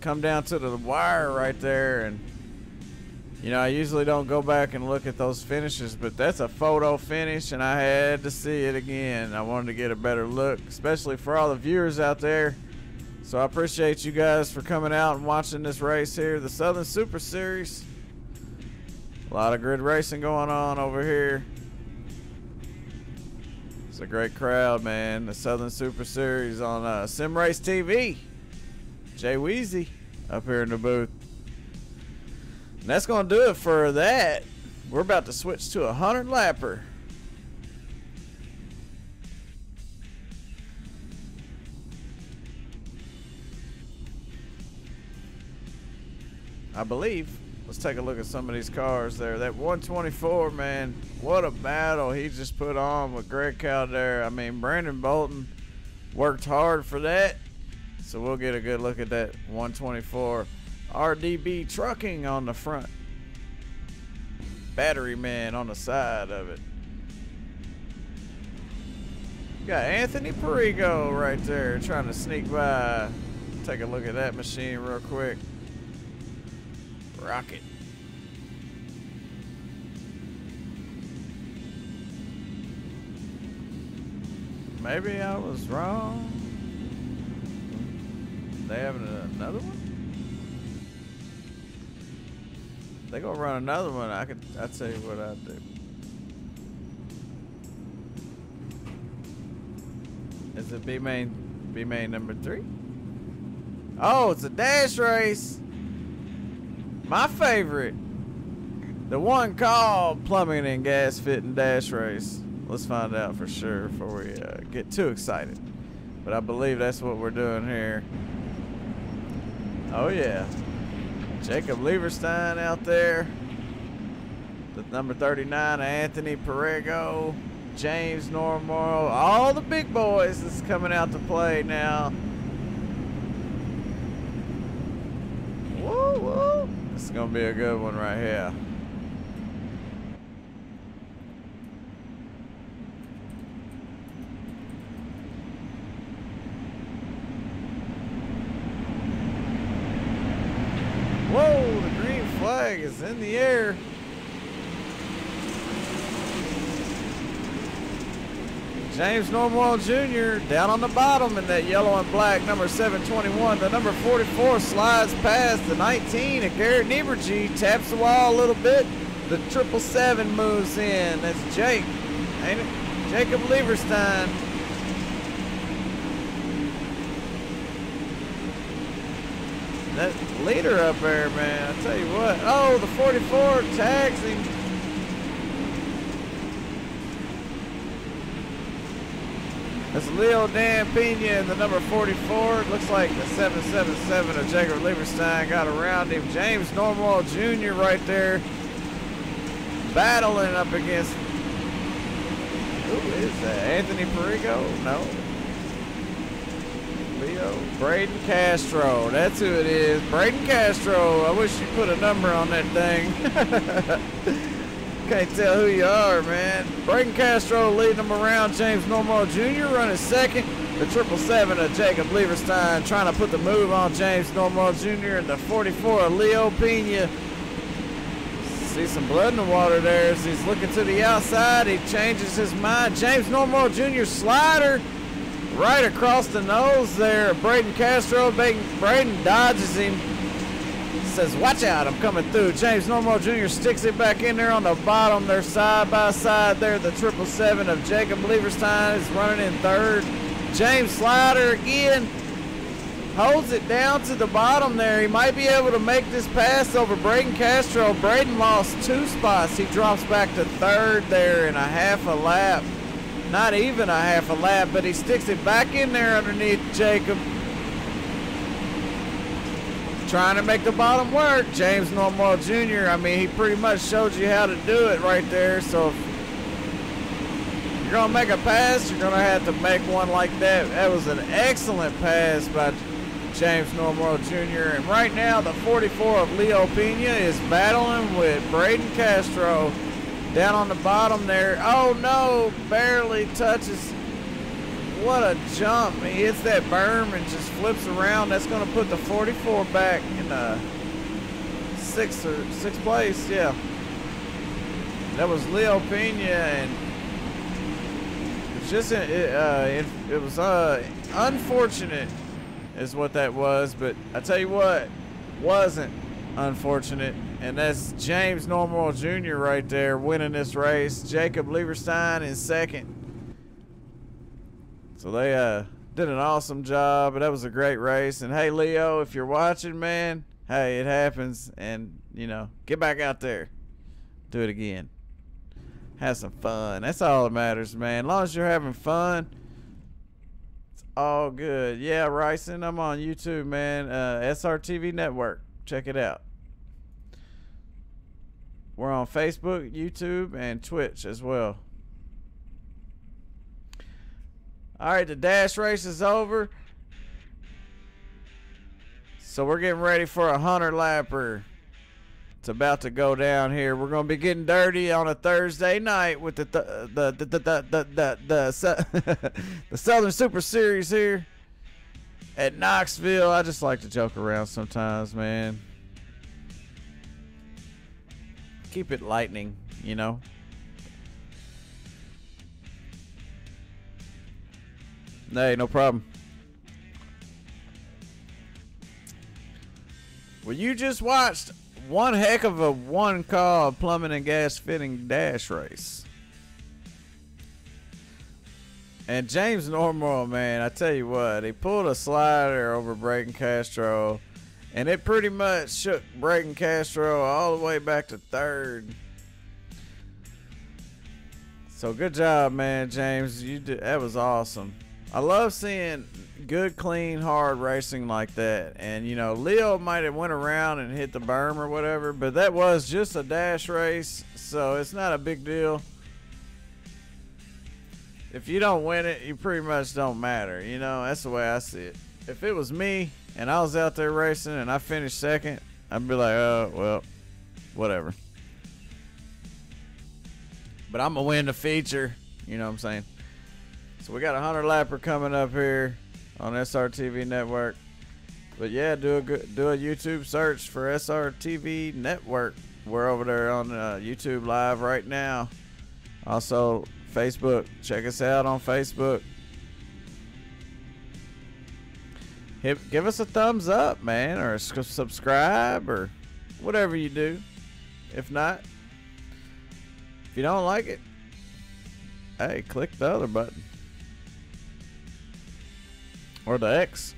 S1: Come down to the wire right there, and you know, I usually don't go back and look at those finishes, but that's a photo finish, and I had to see it again. I wanted to get a better look, especially for all the viewers out there. So I appreciate you guys for coming out and watching this race here, the Southern Super Series. A lot of good racing going on over here. It's a great crowd, man. The Southern Super Series on Sim Race TV. Jay Weezy up here in the booth. And that's going to do it for that. We're about to switch to a 100 lapper. I believe. Let's take a look at some of these cars there. That 124, man, what a battle he just put on with Greg Caldera. I mean, Brandon Bolton worked hard for that. So we'll get a good look at that 124. RDB Trucking on the front. Battery Man on the side of it. Got Anthony Perigo right there trying to sneak by. Take a look at that machine real quick. Rocket. Maybe I was wrong. They having another one? They gonna run another one. I'd tell you what I'd do. Is it B main number 3? Oh, it's a dash race. My favorite. The one called Plumbing and Gas Fitting Dash Race. Let's find out for sure before we get too excited. But I believe that's what we're doing here. Oh yeah. Jacob Leverstein out there. The number 39, Anthony Perigo. James Mohr. All the big boys is coming out to play now. Whoa, whoa. This is going to be a good one right here. Whoa, the green flag is in the air. James Mohr Jr. down on the bottom in that yellow and black, number 721. The number 44 slides past the 19, and Garrett Nieberge taps the wall a little bit. The 777 moves in. That's Jake, ain't it? Jacob Leverstein. That leader up there, man, I tell you what. Oh, the 44 tags him. That's Leo Dan Pena in the number 44. It looks like the 777 of Jacob Leverstein got around him. James Mohr Jr. right there battling up against, who is that? Anthony Perigo? No. Leo. Braden Castro. That's who it is. Braden Castro. I wish you put a number on that thing. Can't tell who you are, man. Braden Castro leading them around. James Mohr Jr. running second. The 777 of Jacob Leverstein trying to put the move on James Mohr Jr. And the 44 of Leo Pena. See some blood in the water there as he's looking to the outside. He changes his mind. James Mohr Jr. slider. right across the nose there. Braden Castro. Braden dodges him. Says, watch out, I'm coming through. James Normal Jr. sticks it back in there on the bottom. They're side by side there. The 777 of Jacob Lieberstein is running in third. James Slider again holds it down to the bottom there. He might be able to make this pass over Braden Castro. Braden lost 2 spots. He drops back to third there in a half a lap. Not even a half a lap, but he sticks it back in there underneath Jacob. Trying to make the bottom work. James Normal Jr., I mean, he pretty much showed you how to do it right there. So if you're going to make a pass, you're going to have to make one like that. That was an excellent pass by James Normal Jr. And right now, the 44 of Leo Pena is battling with Braden Castro down on the bottom there. Oh, no, barely touches. What a jump. He hits that berm and just flips around. That's going to put the 44 back in sixth place. Yeah. That was Leo Pena, and it's just it was unfortunate is what that was, but I tell you what wasn't unfortunate, and that's James Normal Jr. right there winning this race. Jacob Lieberstein in second. So they did an awesome job, but that was a great race. And hey, Leo, if you're watching, man, hey, it happens, and you know, get back out there, do it again, have some fun. That's all that matters, man. As long as you're having fun, it's all good. Yeah, Ryson, I'm on YouTube, man. SRTV Network, check it out. We're on Facebook, YouTube, and Twitch as well. All right, the dash race is over. So we're getting ready for a 100-lapper. It's about to go down here. We're going to be getting dirty on a Thursday night with the Southern Super Series here at Knoxville. I just like to joke around sometimes, man. Keep it lightning, you know. Hey, no problem. Well, you just watched one heck of a one-car plumbing and gas fitting dash race. And James Normal, man, I tell you what, he pulled a slider over Braden Castro, and it pretty much shook Braden Castro all the way back to third. So good job, man, James. You did, that was awesome. I love seeing good, clean, hard racing like that. And, you know, Leo might have went around and hit the berm or whatever, but that was just a dash race, so it's not a big deal. If you don't win it, you pretty much don't matter. You know, that's the way I see it. If it was me and I was out there racing and I finished second, I'd be like, oh, well, whatever. But I'm going to win the feature. You know what I'm saying? So we got a 100-lapper coming up here on SRTV Network. But yeah, do a YouTube search for SRTV Network. We're over there on YouTube Live right now. Also, Facebook. Check us out on Facebook. Give us a thumbs up, man, or subscribe, or whatever you do. If not, if you don't like it, hey, click the other button. Or the X.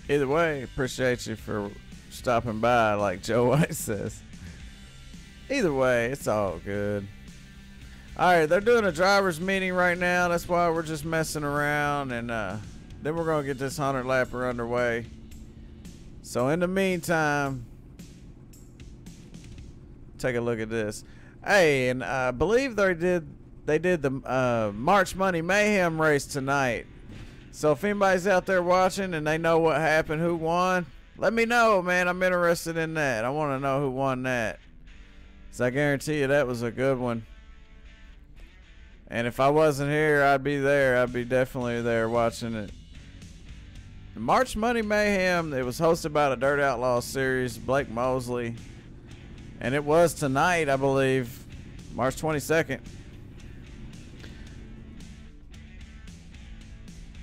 S1: Either way, appreciate you for stopping by, like Joe White says. Either way, it's all good. Alright, they're doing a driver's meeting right now. That's why we're just messing around. And then we're going to get this 100-lapper underway. So in the meantime, take a look at this. Hey, and I believe they did the March Money Mayhem race tonight. So if anybody's out there watching and they know what happened, who won, let me know, man. I'm interested in that. I want to know who won that. So I guarantee you that was a good one. And if I wasn't here, I'd be there. I'd be definitely there watching it. The March Money Mayhem, it was hosted by the Dirt Outlaw Series, Blake Mosley. And it was tonight, I believe, March 22nd.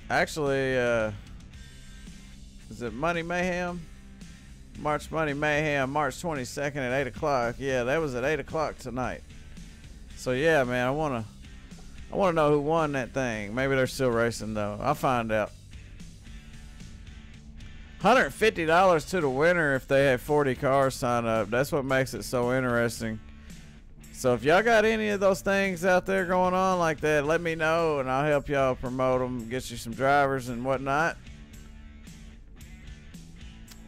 S1: Actually, is it Money Mayhem? March Money Mayhem, March 22nd at 8 o'clock. Yeah, that was at 8 o'clock tonight. So yeah, man, I wanna know who won that thing. Maybe they're still racing though. I'll find out. $150 to the winner if they have 40 cars sign up. That's what makes it so interesting. So if y'all got any of those things out there going on like that, let me know and I'll help y'all promote them, get you some drivers and whatnot.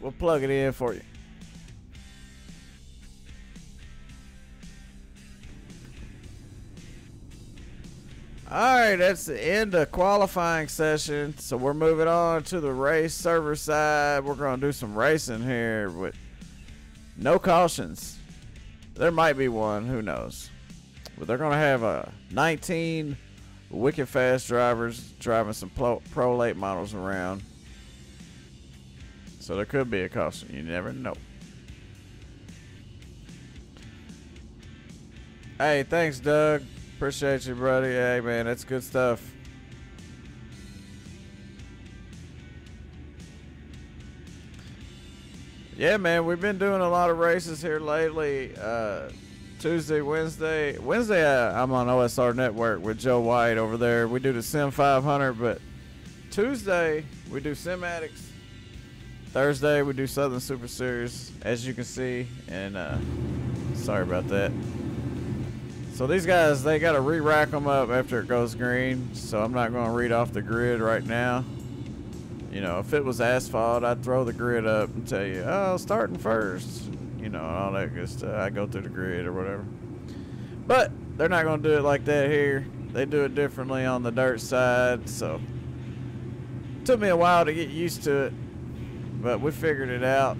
S1: We'll plug it in for you. Alright, that's the end of qualifying session. So we're moving on to the race server side. We're going to do some racing here with no cautions. There might be one, who knows. But they're going to have 19 wicked fast drivers driving some pro late models around. So there could be a caution. You never know. Hey, thanks, Doug. Appreciate you, buddy. Hey, man, that's good stuff. Yeah, man, we've been doing a lot of races here lately. Tuesday, Wednesday. Wednesday, I'm on OSR Network with Joe White over there. We do the Sim 500, but Tuesday, we do Sim Addicts. Thursday, we do Southern Super Series, as you can see. And sorry about that. So these guys, they got to re-rack them up after it goes green. So I'm not going to read off the grid right now. You know, if it was asphalt, I'd throw the grid up and tell you, oh, starting first. You know, and all that good stuff. I go through the grid or whatever. But they're not going to do it like that here. They do it differently on the dirt side. So it took me a while to get used to it. But we figured it out.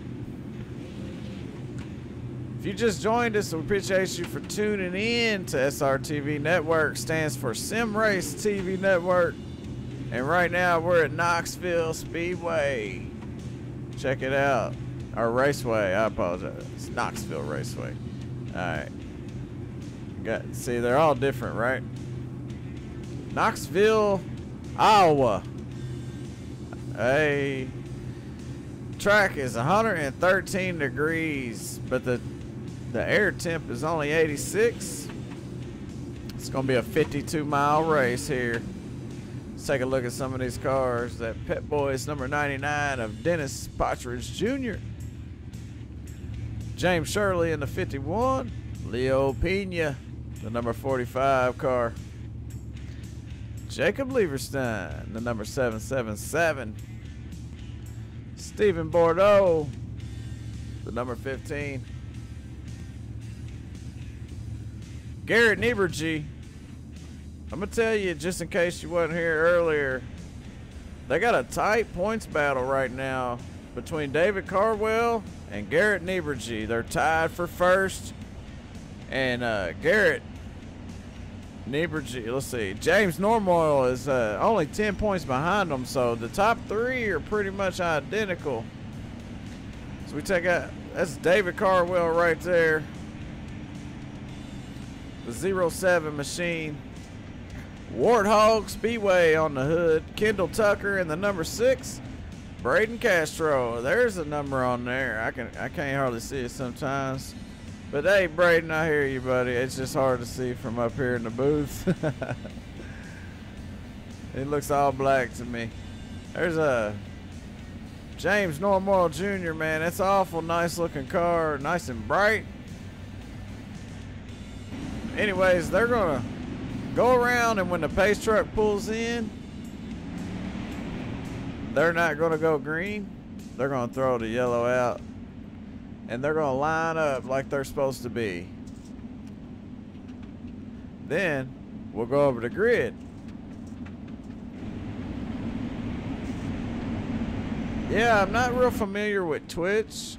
S1: If you just joined us, we appreciate you for tuning in to SRTV Network. Stands for Sim Race TV Network. And right now we're at Knoxville Speedway. Check it out. Or Raceway, I apologize. It's Knoxville Raceway. Alright. See, they're all different, right? Knoxville, Iowa. Hey. Track is 113 degrees, but the air temp is only 86. It's gonna be a 52-mile race here. Let's take a look at some of these cars. That Pet Boys number 99 of Dennis Partridge Jr. James Shirley in the 51. Leo Pena, the number 45 car. Jacob Leverstein, the number 777. Stephen Bordeaux, the number 15. Garrett Niebergy. I'm going to tell you, just in case you wasn't here earlier, they got a tight points battle right now between David Cardwell and Garrett Niebergy. They're tied for first. And Garrett Niebergy, let's see, James Normoyle is only 10 points behind them, so the top three are pretty much identical. So we take out, that's David Cardwell right there, the 07 machine. Warthog Speedway on the hood. Kendall Tucker in the number 6. Braden Castro, there's a number on there. I can't hardly see it sometimes. But hey, Braden, I hear you, buddy. It's just hard to see from up here in the booth. It looks all black to me. There's a James Normoyle Jr., man. That's an awful nice looking car. Nice and bright. Anyways, they're going to go around, and when the pace truck pulls in, they're not going to go green. They're going to throw the yellow out. And they're going to line up like they're supposed to be. Then we'll go over the grid. Yeah, I'm not real familiar with Twitch.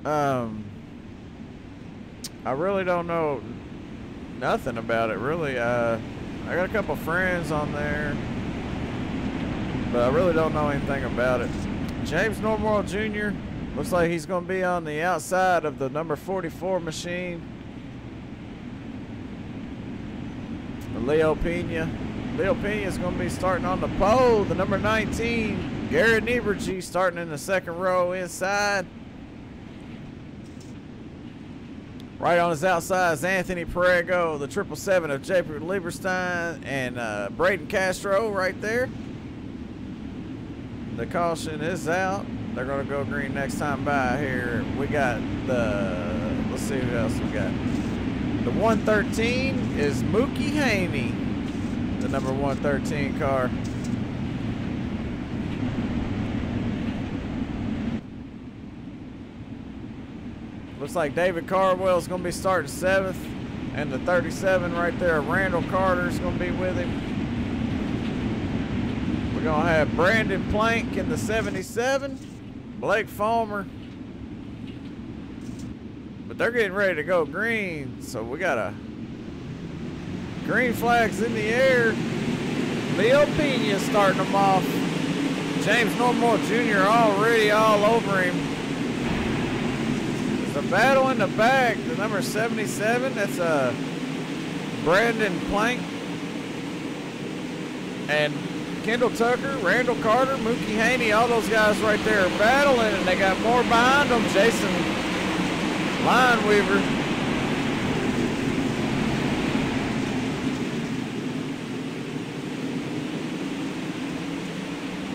S1: I really don't know nothing about it, really. I got a couple friends on there, but I really don't know anything about it. James Normoyle Jr. looks like he's going to be on the outside of the number 44 machine. Leo Pena Leo Pena's going to be starting on the pole. The number 19, Garrett Nieberge, starting in the second row inside. Right on his outside is Anthony Perego, the 777 of Jacob Lieberstein, and Braden Castro right there. The caution is out. They're going to go green next time by here. We got the, let's see who else we got. The 113 is Mookie Haney, the number 113 car. Looks like David Cardwell is going to be starting 7th, and the 37 right there, Randall Carter, is going to be with him. We're going to have Brandon Plank in the 77, Blake Fulmer. But they're getting ready to go green, so we got a green flags in the air. Leo Pena starting them off. James Normal Jr. already all over him. There's a battle in the back. The number 77, that's Brandon Plank. And Kendall Tucker, Randall Carter, Mookie Haney, all those guys right there are battling, and they got more behind them. Jason Lineweaver.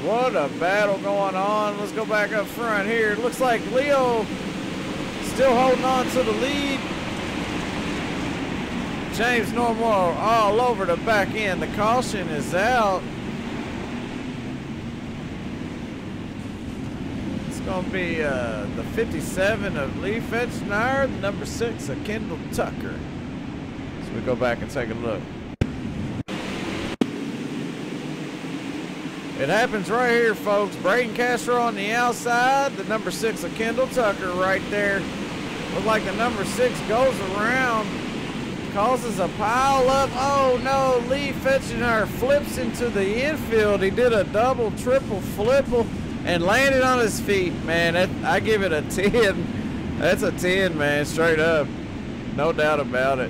S1: What a battle going on. Let's go back up front here. It looks like Leo still holding on to the lead. James Normal all over the back end. The caution is out. Going to be the 57 of Lee Fetchner, the number 6 of Kendall Tucker. So we go back and take a look. It happens right here, folks. Braden Castro on the outside, the number 6 of Kendall Tucker right there. Looks like the number 6 goes around, causes a pile up. Oh no, Lee Fetchner flips into the infield. He did a double, triple flipple and landed on his feet, man. I give it a 10. That's a 10, man, straight up. No doubt about it.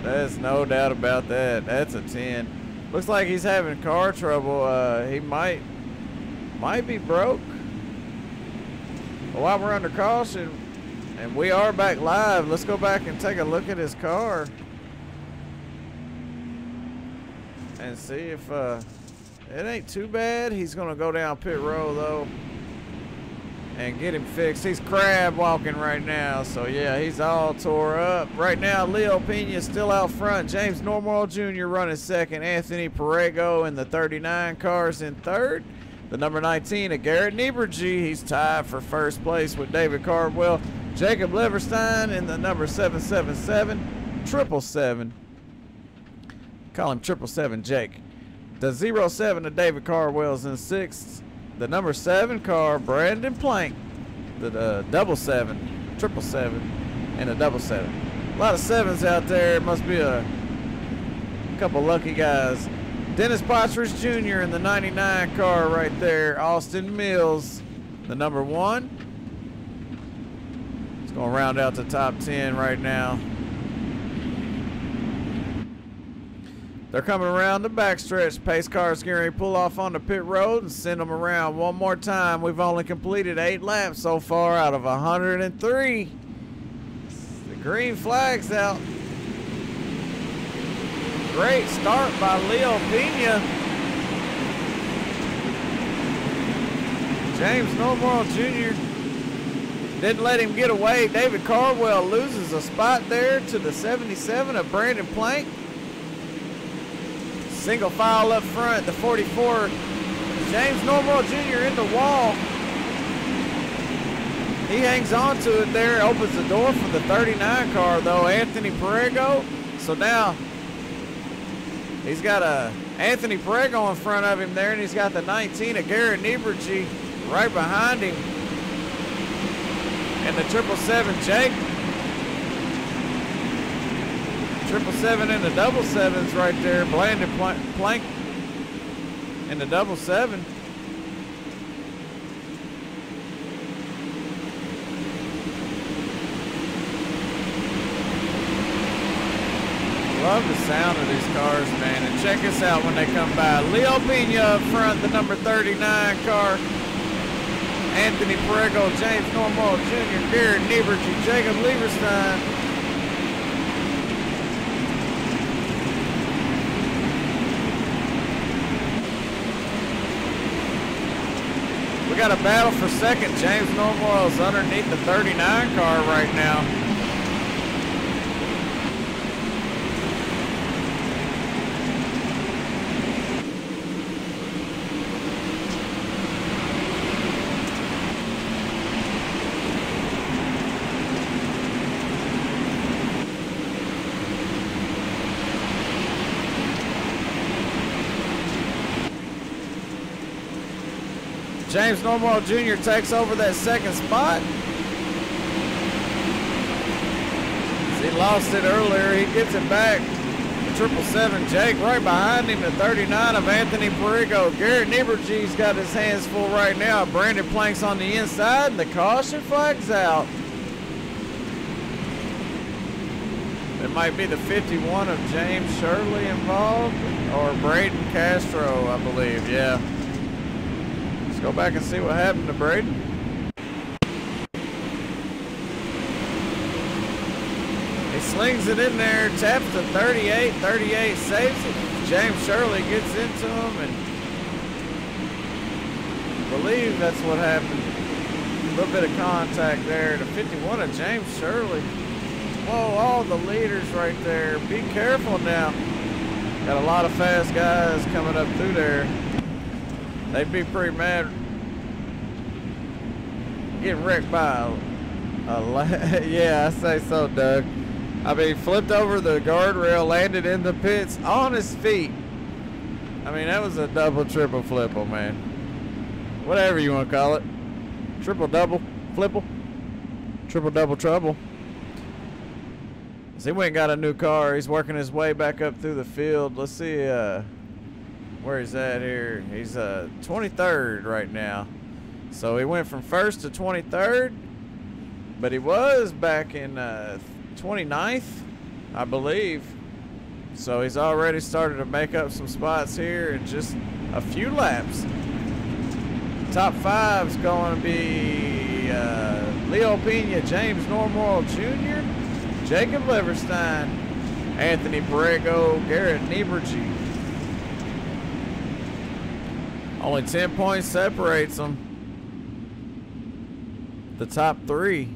S1: There's no doubt about that. That's a 10. Looks like he's having car trouble. He might be broke. But while we're under caution, and we are back live, let's go back and take a look at his car and see if it ain't too bad. He's gonna go down pit row though and get him fixed. He's crab walking right now, so yeah, he's all tore up. Right now, Leo Pena is still out front. James Normal Jr. running second. Anthony Perego in the 39 cars in third. The number 19 of Garrett Nieberge, he's tied for first place with David Cardwell. Jacob Leverstein in the number 777, 777. Call him 777 Jake. The 07 of David Cardwell's in sixth. The number 7 car, Brandon Plank. The 777, 777, and a 777. A lot of 7s out there. It must be a couple lucky guys. Dennis Patras Jr. in the 99 car right there. Austin Mills, the number 1. It's going to round out the top 10 right now. They're coming around the backstretch. Pace cars getting ready to pull off on the pit road and send them around one more time. We've only completed 8 laps so far out of 103. The green flag's out. Great start by Leo Pena. James Normal Jr. didn't let him get away. David Cardwell loses a spot there to the 77 of Brandon Plank. Single file up front, the 44, James Normal Jr. in the wall. He hangs on to it there, opens the door for the 39 car though, Anthony Perego. So now he's got Anthony Perego in front of him there, and he's got the 19 of Garrett Nieberge right behind him. And the 777 Jake. 777 and the 777s right there. Brandon Plank and the 777. Love the sound of these cars, man. And check us out when they come by. Leo Pena up front, the number 39 car. Anthony Perego, James Normal Jr., Garrett Nieberge, Jacob Lieberstein. We got a battle for second. James Normal is underneath the 39 car right now. James Normal Jr. takes over that second spot. He lost it earlier. He gets it back. The 777 Jake right behind him. The 39 of Anthony Perego. Garrett Nieberge's got his hands full right now. Brandon Plank's on the inside, and the caution flag's out. It might be the 51 of James Shirley involved, or Braden Castro, I believe. Yeah. Go back and see what happened to Braden. He slings it in there, taps to 38, 38 saves it. James Shirley gets into him, and I believe that's what happened. A little bit of contact there. The 51 of James Shirley. Whoa, all the leaders right there. Be careful now. Got a lot of fast guys coming up through there. They'd be pretty mad getting wrecked by yeah, I say so, Doug. I mean, flipped over the guardrail, landed in the pits on his feet. I mean, that was a double, triple flipple, man. Whatever you want to call it. Triple, double, flipple. Triple, double, trouble. So he went and got a new car. He's working his way back up through the field. Let's see where he's at here. He's 23rd right now. So he went from 1st to 23rd, but he was back in 29th, I believe. So he's already started to make up some spots here in just a few laps. Top 5 is going to be Leo Pena, James Normal Jr., Jacob Lieberstein, Anthony Perego, Garrett Nieberge. Only 10 points separates them. The top 3.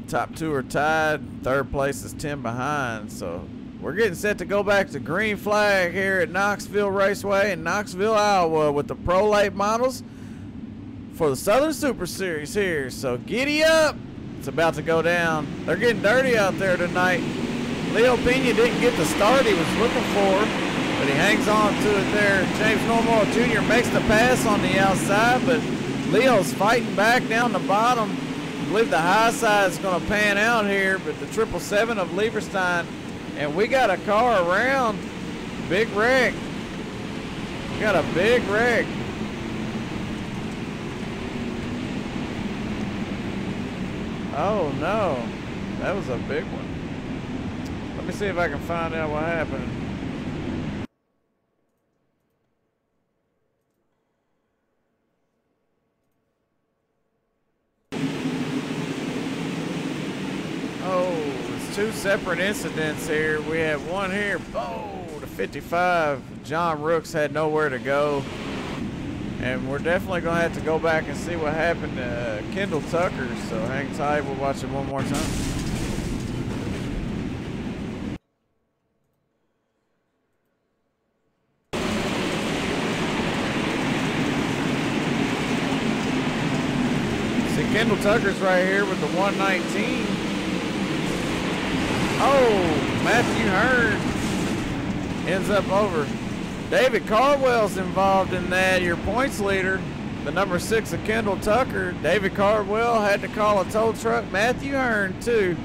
S1: Top 2 are tied. 3rd place is 10 behind. So we're getting set to go back to green flag here at Knoxville Raceway in Knoxville, Iowa with the Pro Late models for the Southern Super Series here. So giddy up. It's about to go down. They're getting dirty out there tonight. Leo Pena didn't get the start he was looking for, but he hangs on to it there. James Normal Jr. makes the pass on the outside, but Leo's fighting back down the bottom. I believe the high side is going to pan out here, but the 777 of Lieberstein, and we got a car around. Big wreck. We got a big wreck. Oh no, that was a big one. Let me see if I can find out what happened. Oh, it's 2 separate incidents here. We have one here. Oh, the 55. John Rooks had nowhere to go. And we're definitely going to have to go back and see what happened to Kendall Tucker. So hang tight. We'll watch it one more time. See, Kendall Tucker's right here with the 119. Oh, Matthew Hearn ends up over. David Cardwell's involved in that, your points leader, the number 6 of Kendall Tucker. David Cardwell had to call a tow truck. Matthew Hearn, too.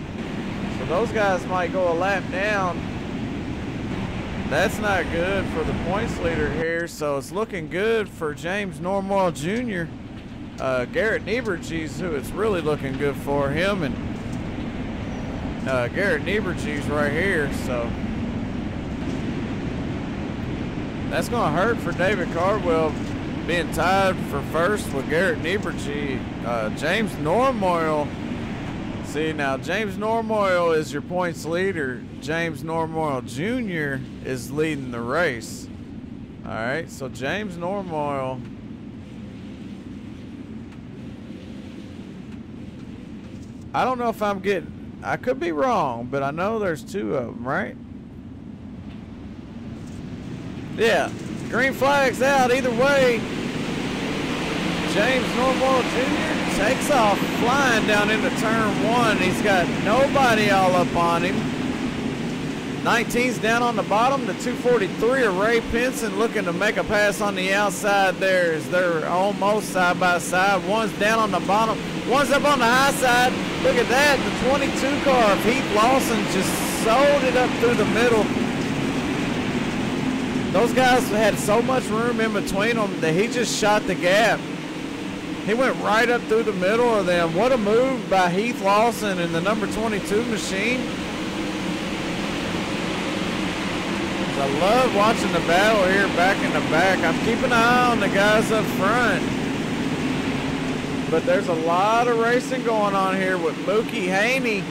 S1: So those guys might go a lap down. That's not good for the points leader here, so it's looking good for James Normal Jr. Garrett Nieberge's who it's really looking good for him, and Garrett Nieberge's right here, so That's going to hurt for David Cardwell being tied for first with Garrett Niebertje. James Normoyle. See, now James Normoyle is your points leader. James Normoyle Jr. is leading the race. All right, so James Normoyle. I don't know if I'm getting, I could be wrong, but I know there's two of them, right? Yeah, green flag's out either way. James Normoyle Jr. takes off flying down into turn one. He's got nobody all up on him. 19's down on the bottom. The 243 of Ray Pinson looking to make a pass on the outside there as they're almost side by side. One's down on the bottom. One's up on the high side. Look at that. The 22 car of Heath Lawson just sold it up through the middle. Those guys had so much room in between them that he just shot the gap. He went right up through the middle of them. What a move by Heath Lawson in the number 22 machine. I love watching the battle here back in the back. I'm keeping an eye on the guys up front. But there's a lot of racing going on here with Mookie Haney,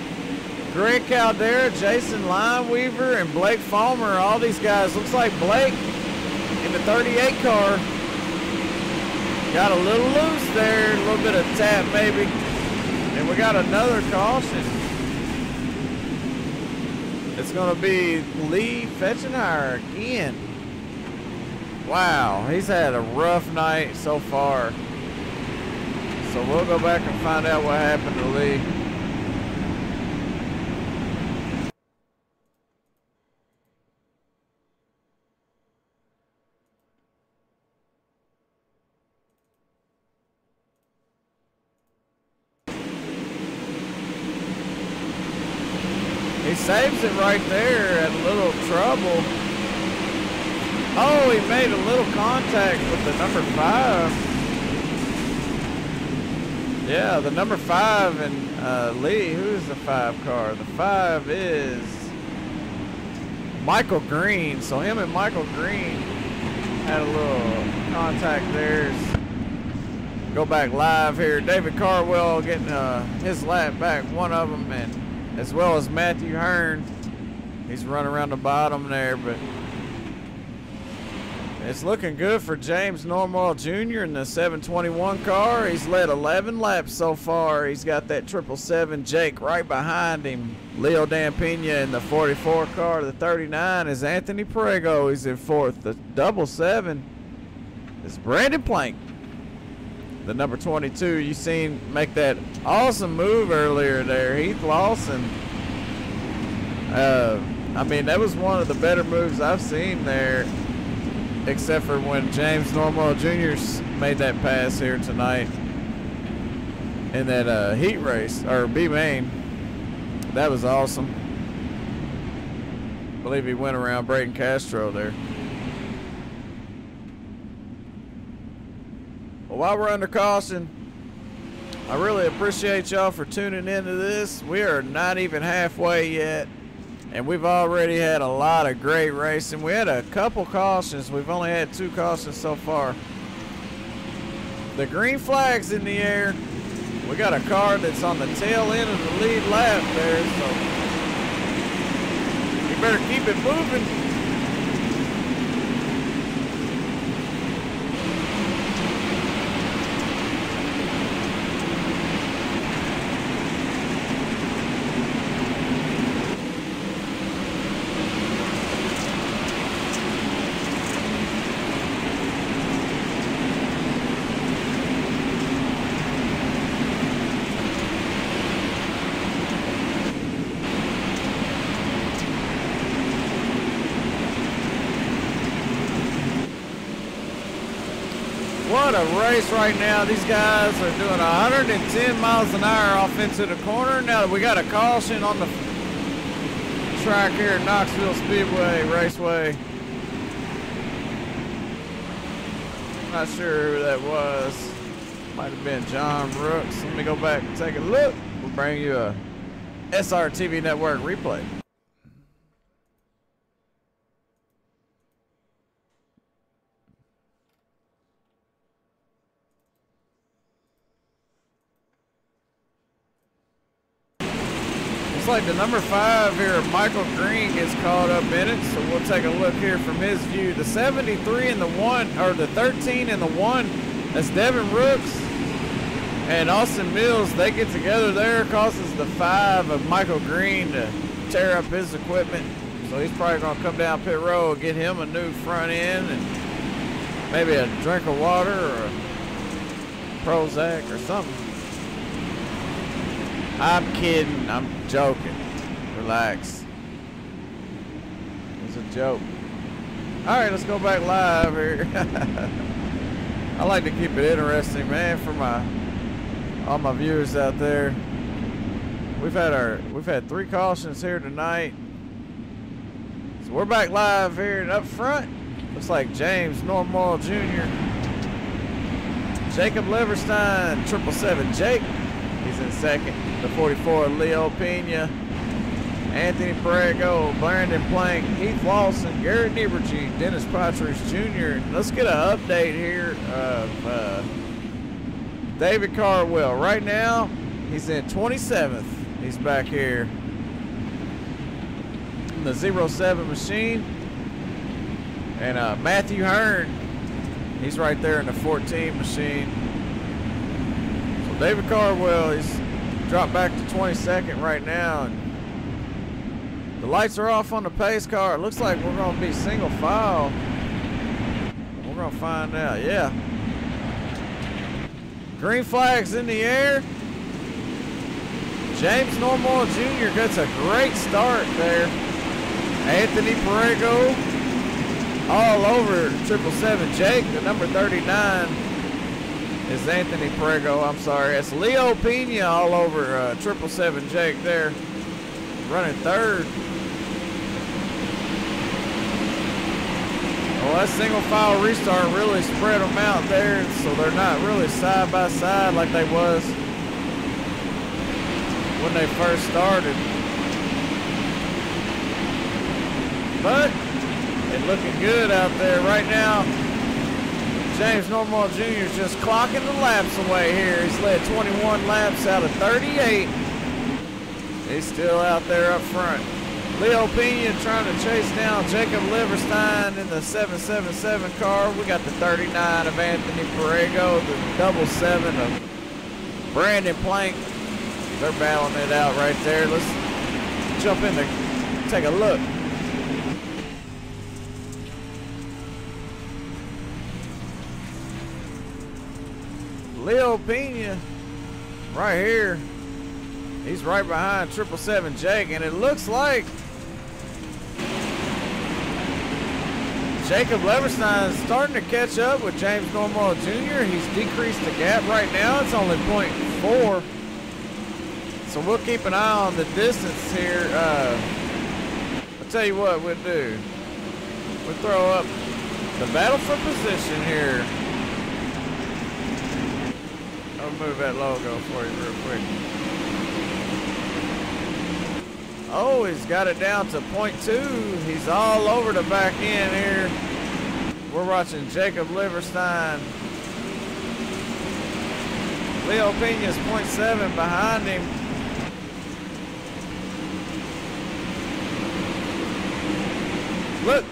S1: Greg Caldera, Jason Lineweaver, and Blake Fulmer. All these guys. Looks like Blake in the 38 car got a little loose there. A little bit of tap maybe. And we got another caution. It's going to be Lee Fetchenheimer again. Wow, he's had a rough night so far. So we'll go back and find out what happened to Lee. He saves it right there at a little trouble. Oh, he made a little contact with the number 5. Yeah, the number 5 and Lee. Who's the 5 car? The 5 is Michael Green. So him and Michael Green had a little contact there. Go back live here. David Cardwell getting his lap back, one of them, and as well as Matthew Hearn. He's running around the bottom there, but it's looking good for James Normoyle Jr. in the 721 car. He's led 11 laps so far. He's got that 777 Jake right behind him. Leo Dampina in the 44 car. The 39 is Anthony Prego. He's in 4th. The 77 is Brandon Plank. The number 22, you seen make that awesome move earlier there. Heath Lawson. I mean, that was one of the better moves I've seen there, except for when James Normoyle Jr. made that pass here tonight in that heat race, or B-Main. That was awesome. I believe he went around Braden Castro there. Well, while we're under caution, I really appreciate y'all for tuning into this. We are not even halfway yet, and we've already had a lot of great racing. We had a couple cautions. We've only had 2 cautions so far. The green flag's in the air. We got a car that's on the tail end of the lead lap there, so you better keep it moving. What a race right now. These guys are doing 110 miles an hour off into the corner. Now we got a caution on the track here at Knoxville Speedway Raceway. Not sure who that was. Might have been John Brooks. Let me go back and take a look. We'll bring you a SRTV Network replay. like the number 5 here, Michael Green, gets caught up in it. So we'll take a look here from his view. The 73 and the 1, or the 13 and the 1, that's Devin Rooks and Austin Mills. They get together there, causes the 5 of Michael Green to tear up his equipment. So he's probably going to come down pit road, get him a new front end and maybe a drink of water or a Prozac or something. I'm kidding. I'm joking. Relax. It was a joke. All right, let's go back live here. I like to keep it interesting, man, for all my viewers out there. We've had 3 cautions here tonight. So we're back live here and up front. Looks like James Normal Jr. Jacob Leverstein, 777 Jake. He's in second. The 44, Leo Pena. Anthony Perego, Brandon Plank, Heath Lawson, Garrett Nieberge, Dennis Patridge Jr. Let's get an update here of David Cardwell. Right now, he's in 27th. He's back here in the 07 machine. And Matthew Hearn, he's right there in the 14 machine. So David Cardwell, he's dropped back to 22nd right now. And the lights are off on the pace car. It looks like we're going to be single file. We're going to find out, yeah. Green flag's in the air. James Normal Jr. gets a great start there. Anthony Perego all over 777 Jake. The number 39 is Anthony Perego. I'm sorry. It's Leo Pena all over 777 Jake there. Running third. Well, that single file restart really spread them out there, so they're not really side by side like they was when they first started. But it's looking good out there right now. James Normal Jr. is just clocking the laps away here. He's led 21 laps out of 38. He's still out there up front. Leo Pena trying to chase down Jacob Leverstein in the 777 car. We got the 39 of Anthony Perego, the 7 of Brandon Plank. They're battling it out right there. Let's jump in there, take a look. Leo Pena right here. He's right behind 777 Jake, and it looks like Jacob Leverstein is starting to catch up with James Normal Jr. He's decreased the gap right now. It's only 0.4. So we'll keep an eye on the distance here. I'll tell you what we'll do. We'll throw up the battle for position here. I'll move that logo for you real quick. Oh, he's got it down to 0.2. He's all over the back end here. We're watching Jacob Leverstein. Leo Pena's 0.7 behind him. Look,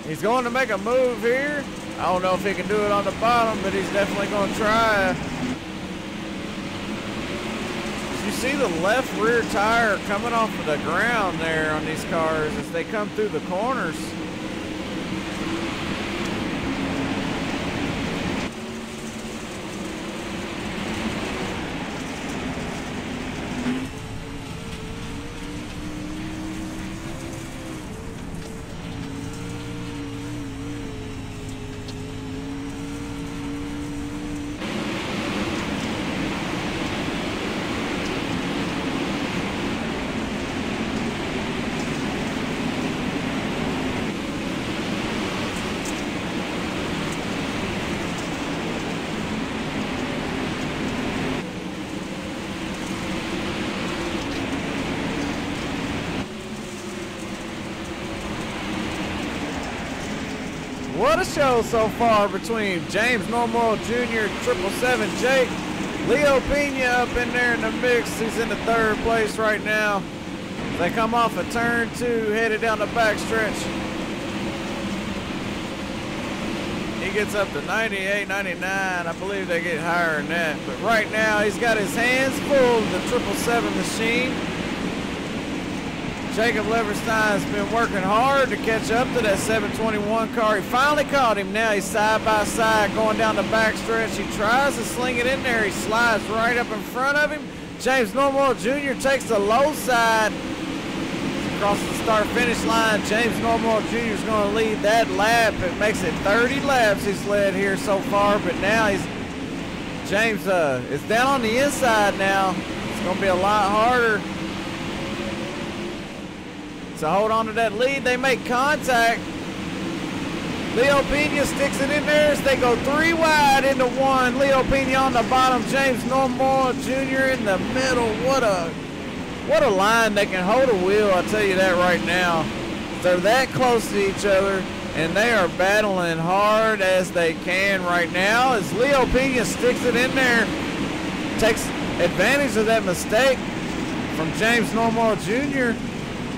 S1: he's going to make a move here. I don't know if he can do it on the bottom, but he's definitely going to try. You see the left rear tire coming off of the ground there on these cars as they come through the corners. What a show so far between James Normal Jr., 777 Jake, Leo Pena up in there in the mix. He's in the third place right now. They come off a turn 2, headed down the backstretch. He gets up to 98, 99. I believe they get higher than that. But right now, he's got his hands full of the 777 machine. Jacob Leverstein's been working hard to catch up to that 721 car. He finally caught him. Now he's side by side going down the backstretch. He tries to sling it in there. He slides right up in front of him. James Normoyle Jr. takes the low side. Across the start-finish line, James Normoyle Jr. is going to lead that lap. It makes it 30 laps he's led here so far, but now James is down on the inside now. It's going to be a lot harder to hold on to that lead. They make contact. Leo Pena sticks it in there as they go 3 wide into 1. Leo Pena on the bottom, James Normoyle Jr. in the middle. What a line. They can hold a wheel, I'll tell you that right now. They're that close to each other, and they are battling hard as they can right now as Leo Pena sticks it in there, takes advantage of that mistake from James Normoyle Jr.,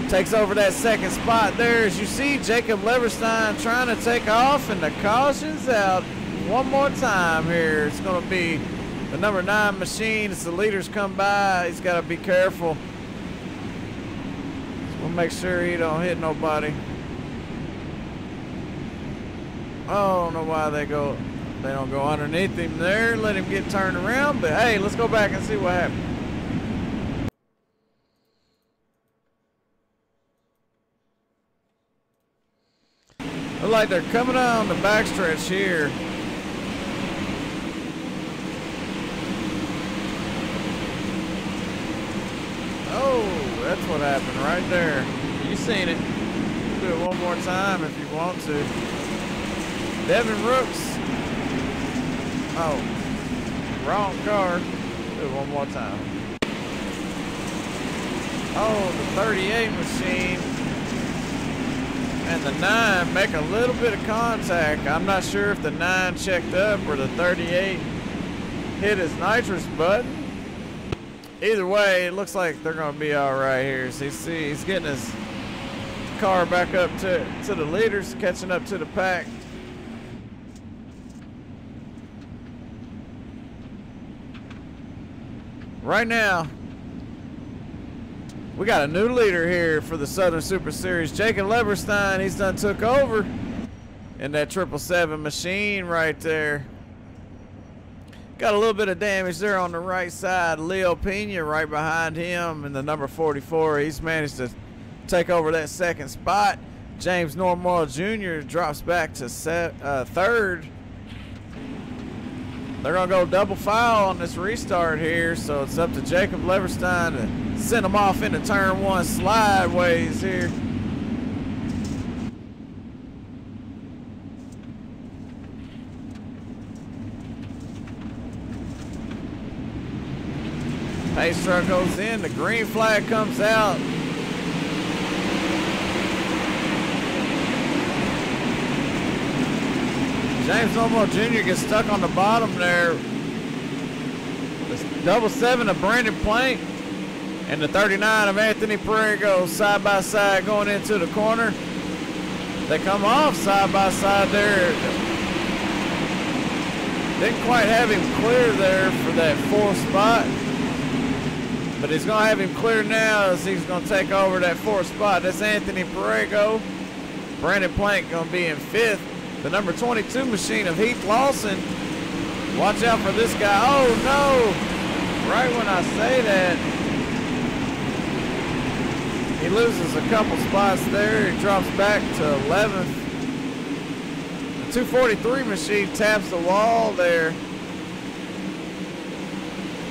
S1: takes over that second spot there. As you see, Jacob Leverstein trying to take off, and the caution's out one more time here. It's going to be the number 9 machine. As the leaders come by, he's got to be careful. We'll make sure he don't hit nobody. I don't know why they don't go underneath him there, let him get turned around, but hey, let's go back and see what happened. Look like they're coming on the backstretch here. Oh, that's what happened right there. You seen it. Do it one more time if you want to. Devin Rooks. Oh, wrong car. Do it one more time. Oh, the 38 machine and the 9 make a little bit of contact. I'm not sure if the 9 checked up or the 38 hit his nitrous button. Either way, it looks like they're going to be all right here. So you see, he's getting his car back up to the leaders, catching up to the pack. Right now, we got a new leader here for the Southern Super Series. Jacob Leverstein, he's done took over in that 777 machine right there. Got a little bit of damage there on the right side. Leo Pena right behind him in the number 44. He's managed to take over that second spot. James Normoyle Jr. drops back to third. They're going to go double foul on this restart here, so it's up to Jacob Leverstein to send them off into turn 1 slideways here. Pace truck goes in, the green flag comes out. James Normoyle Jr. gets stuck on the bottom there. The 7 of Brandon Plank and the 39 of Anthony Perego side by side going into the corner. They come off side by side there. Didn't quite have him clear there for that 4th spot. But he's going to have him clear now as he's going to take over that 4th spot. That's Anthony Perego. Brandon Plank going to be in 5th. The number 22 machine of Heath Lawson. Watch out for this guy. Oh, no. Right when I say that, he loses a couple spots there. He drops back to 11th. The 243 machine taps the wall there.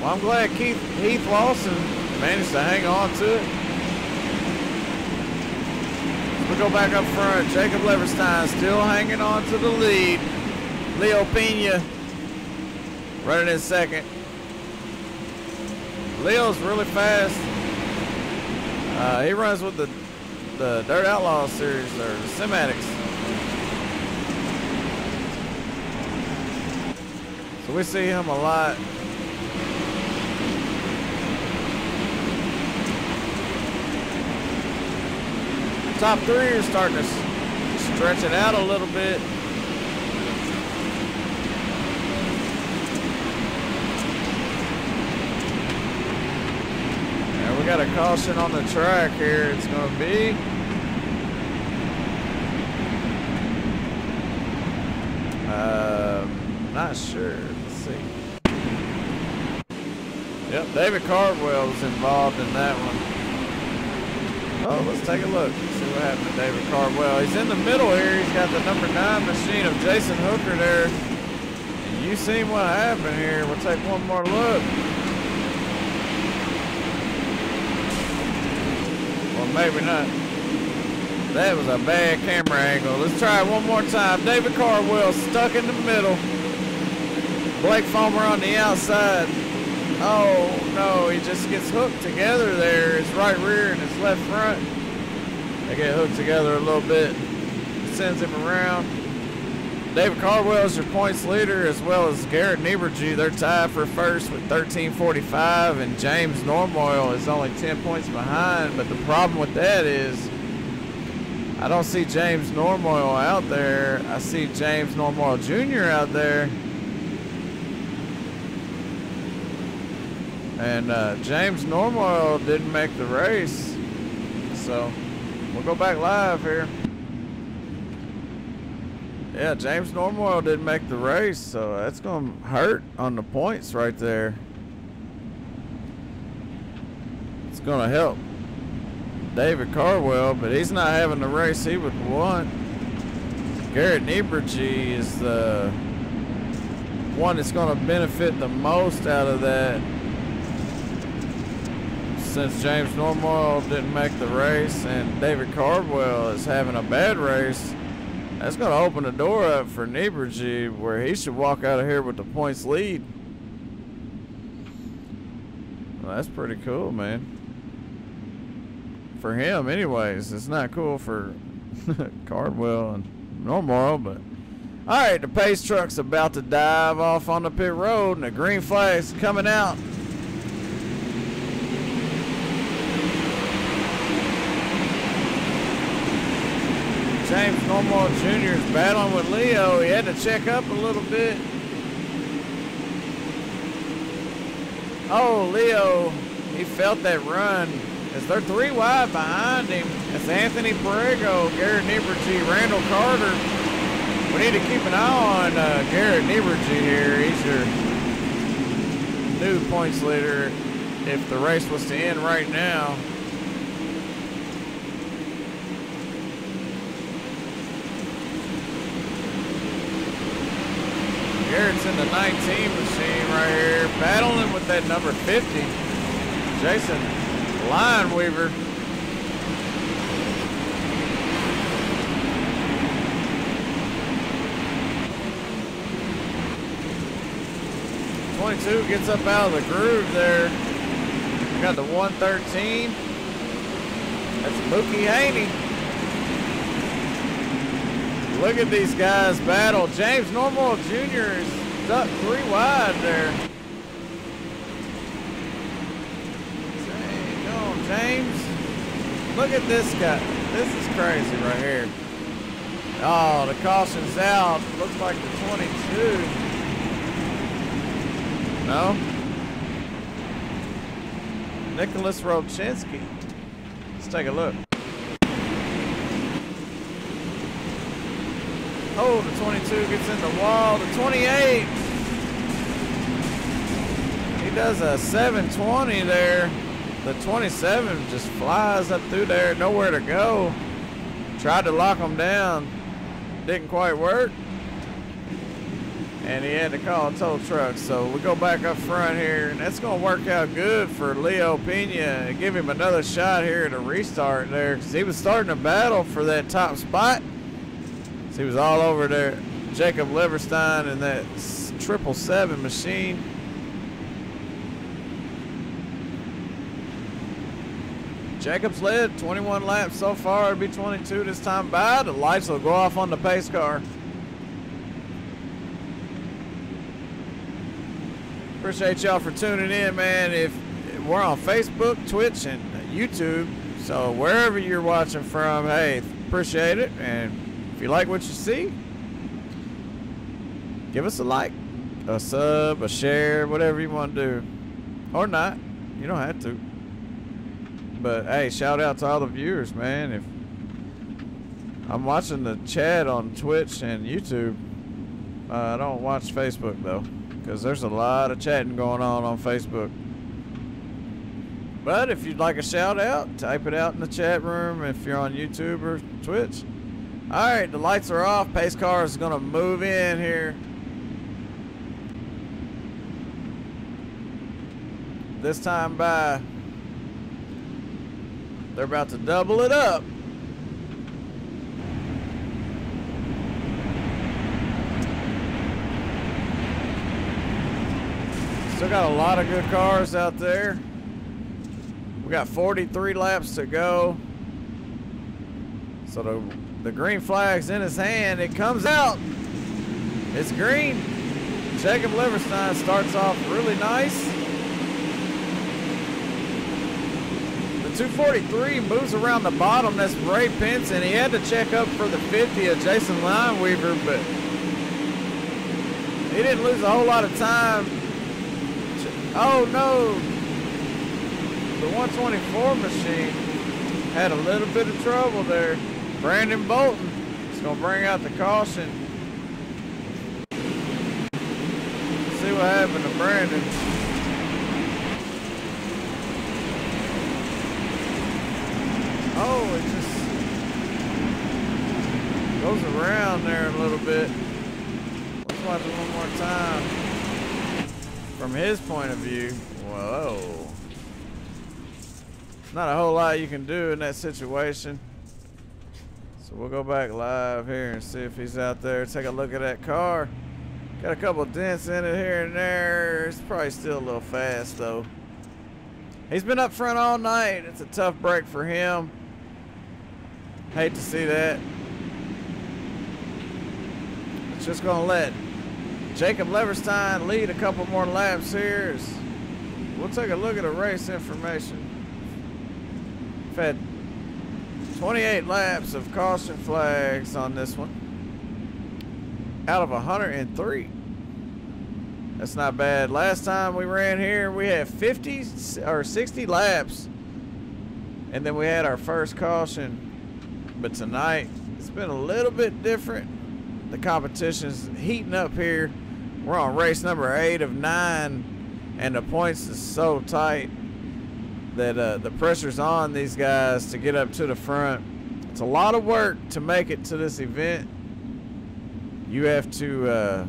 S1: Well, I'm glad Heath Lawson managed to hang on to it. We go back up front. Jacob Leverstein still hanging on to the lead. Leo Pena running in second. Leo's really fast. He runs with the Dirt Outlaw series, or the Simatics. So we see him a lot. top three are starting to stretch it out a little bit. And we got a caution on the track here. It's going to be not sure. Let's see. Yep, David Cardwell was involved in that one. Oh, let's take a look. See what happened to David Cardwell. He's in the middle here. He's got the number 9 machine of Jason Hooker there. And you seen what happened here. We'll take one more look. Well, maybe not. That was a bad camera angle. Let's try it one more time. David Cardwell stuck in the middle. Blake Fomer on the outside. Oh, no, he just gets hooked together there. His right rear and his left front. They get hooked together a little bit. It sends him around. David Cardwell is your points leader, as well as Garrett Nieberge. They're tied for first with 13:45, and James Normoyle is only 10 points behind. But the problem with that is I don't see James Normoyle out there. I see James Normoyle Jr. out there. And James Normoyle didn't make the race. So we'll go back live here. Yeah, James Normoyle didn't make the race, so that's going to hurt on the points right there. It's going to help David Cardwell, but he's not having the race he would want. Garrett Nieberge is the one that's going to benefit the most out of that. Since James Normoyle didn't make the race and David Cardwell is having a bad race, that's going to open the door up for Nieberge, where he should walk out of here with the points lead. Well, that's pretty cool, man. For him, anyways. It's not cool for Cardwell and Normoyle, but all right, the pace truck's about to dive off on the pit road, and the green flag's coming out. James Normoyle Jr. is battling with Leo. He had to check up a little bit. Oh, Leo, he felt that run. As they're 3 wide behind him, it's Anthony Perego, Garrett Nieberge, Randall Carter. We need to keep an eye on Garrett Nieberge here. He's your new points leader if the race was to end right now. Garrett's in the 19 machine right here, battling with that number 50, Jason Lineweaver. .22 gets up out of the groove there. We got the 113. That's Mookie Haney. Look at these guys battle. James Normoyle Jr. is stuck 3 wide there. Dang on, James. Look at this guy. This is crazy right here. Oh, the caution's out. Looks like the 22. No? Nicholas Robchinski. Let's take a look. Oh, the 22 gets in the wall. The 28. He does a 720 there. The 27 just flies up through there. Nowhere to go. Tried to lock him down. Didn't quite work. And he had to call a tow truck. So we go back up front here. And that's going to work out good for Leo Pena. And give him another shot here to restart there. Because he was starting to battle for that top spot. He was all over there. Jacob Leverstein in that 777 machine. Jacob's led 21 laps so far. It'll be 22 this time by. The lights will go off on the pace car. Appreciate y'all for tuning in, man. If we're on Facebook, Twitch, and YouTube, So wherever you're watching from, hey, appreciate it. And if you like what you see, give us a like, a sub, a share, whatever you want to do. Or not. You don't have to. But hey, shout out to all the viewers, man. If I'm watching the chat on Twitch and YouTube, I don't watch Facebook though, because there's a lot of chatting going on Facebook. But if you'd like a shout out, type it out in the chat room if you're on YouTube or Twitch. Alright, the lights are off. Pace car is going to move in here. This time by, they're about to double it up. Still got a lot of good cars out there. We got 43 laps to go. So the green flag's in his hand. It comes out. It's green. Jacob Leverstein starts off really nice. The 243 moves around the bottom. That's Ray Pinson. He had to check up for the 50 of Jason Lineweaver, but he didn't lose a whole lot of time. Oh no, the 124 machine had a little bit of trouble there. Brandon Bolton is going to bring out the caution. See what happened to Brandon. Oh, it just goes around there a little bit. Let's watch it one more time. From his point of view, whoa. Not a whole lot you can do in that situation. So we'll go back live here and see if he's out there. Take a look at that car. Got a couple dents in it here and there. It's probably still a little fast though. He's been up front all night. It's a tough break for him. Hate to see that. It's just gonna let Jacob Leverstein lead a couple more laps here. We'll take a look at the race information. We've had 28 laps of caution flags on this one out of 103. That's not bad. Last time we ran here, we had 50 or 60 laps, and then we had our first caution. But tonight, it's been a little bit different. The competition's heating up here. We're on race number 8 of 9, and the points is so tight that the pressure's on these guys to get up to the front. It's a lot of work to make it to this event. You have to,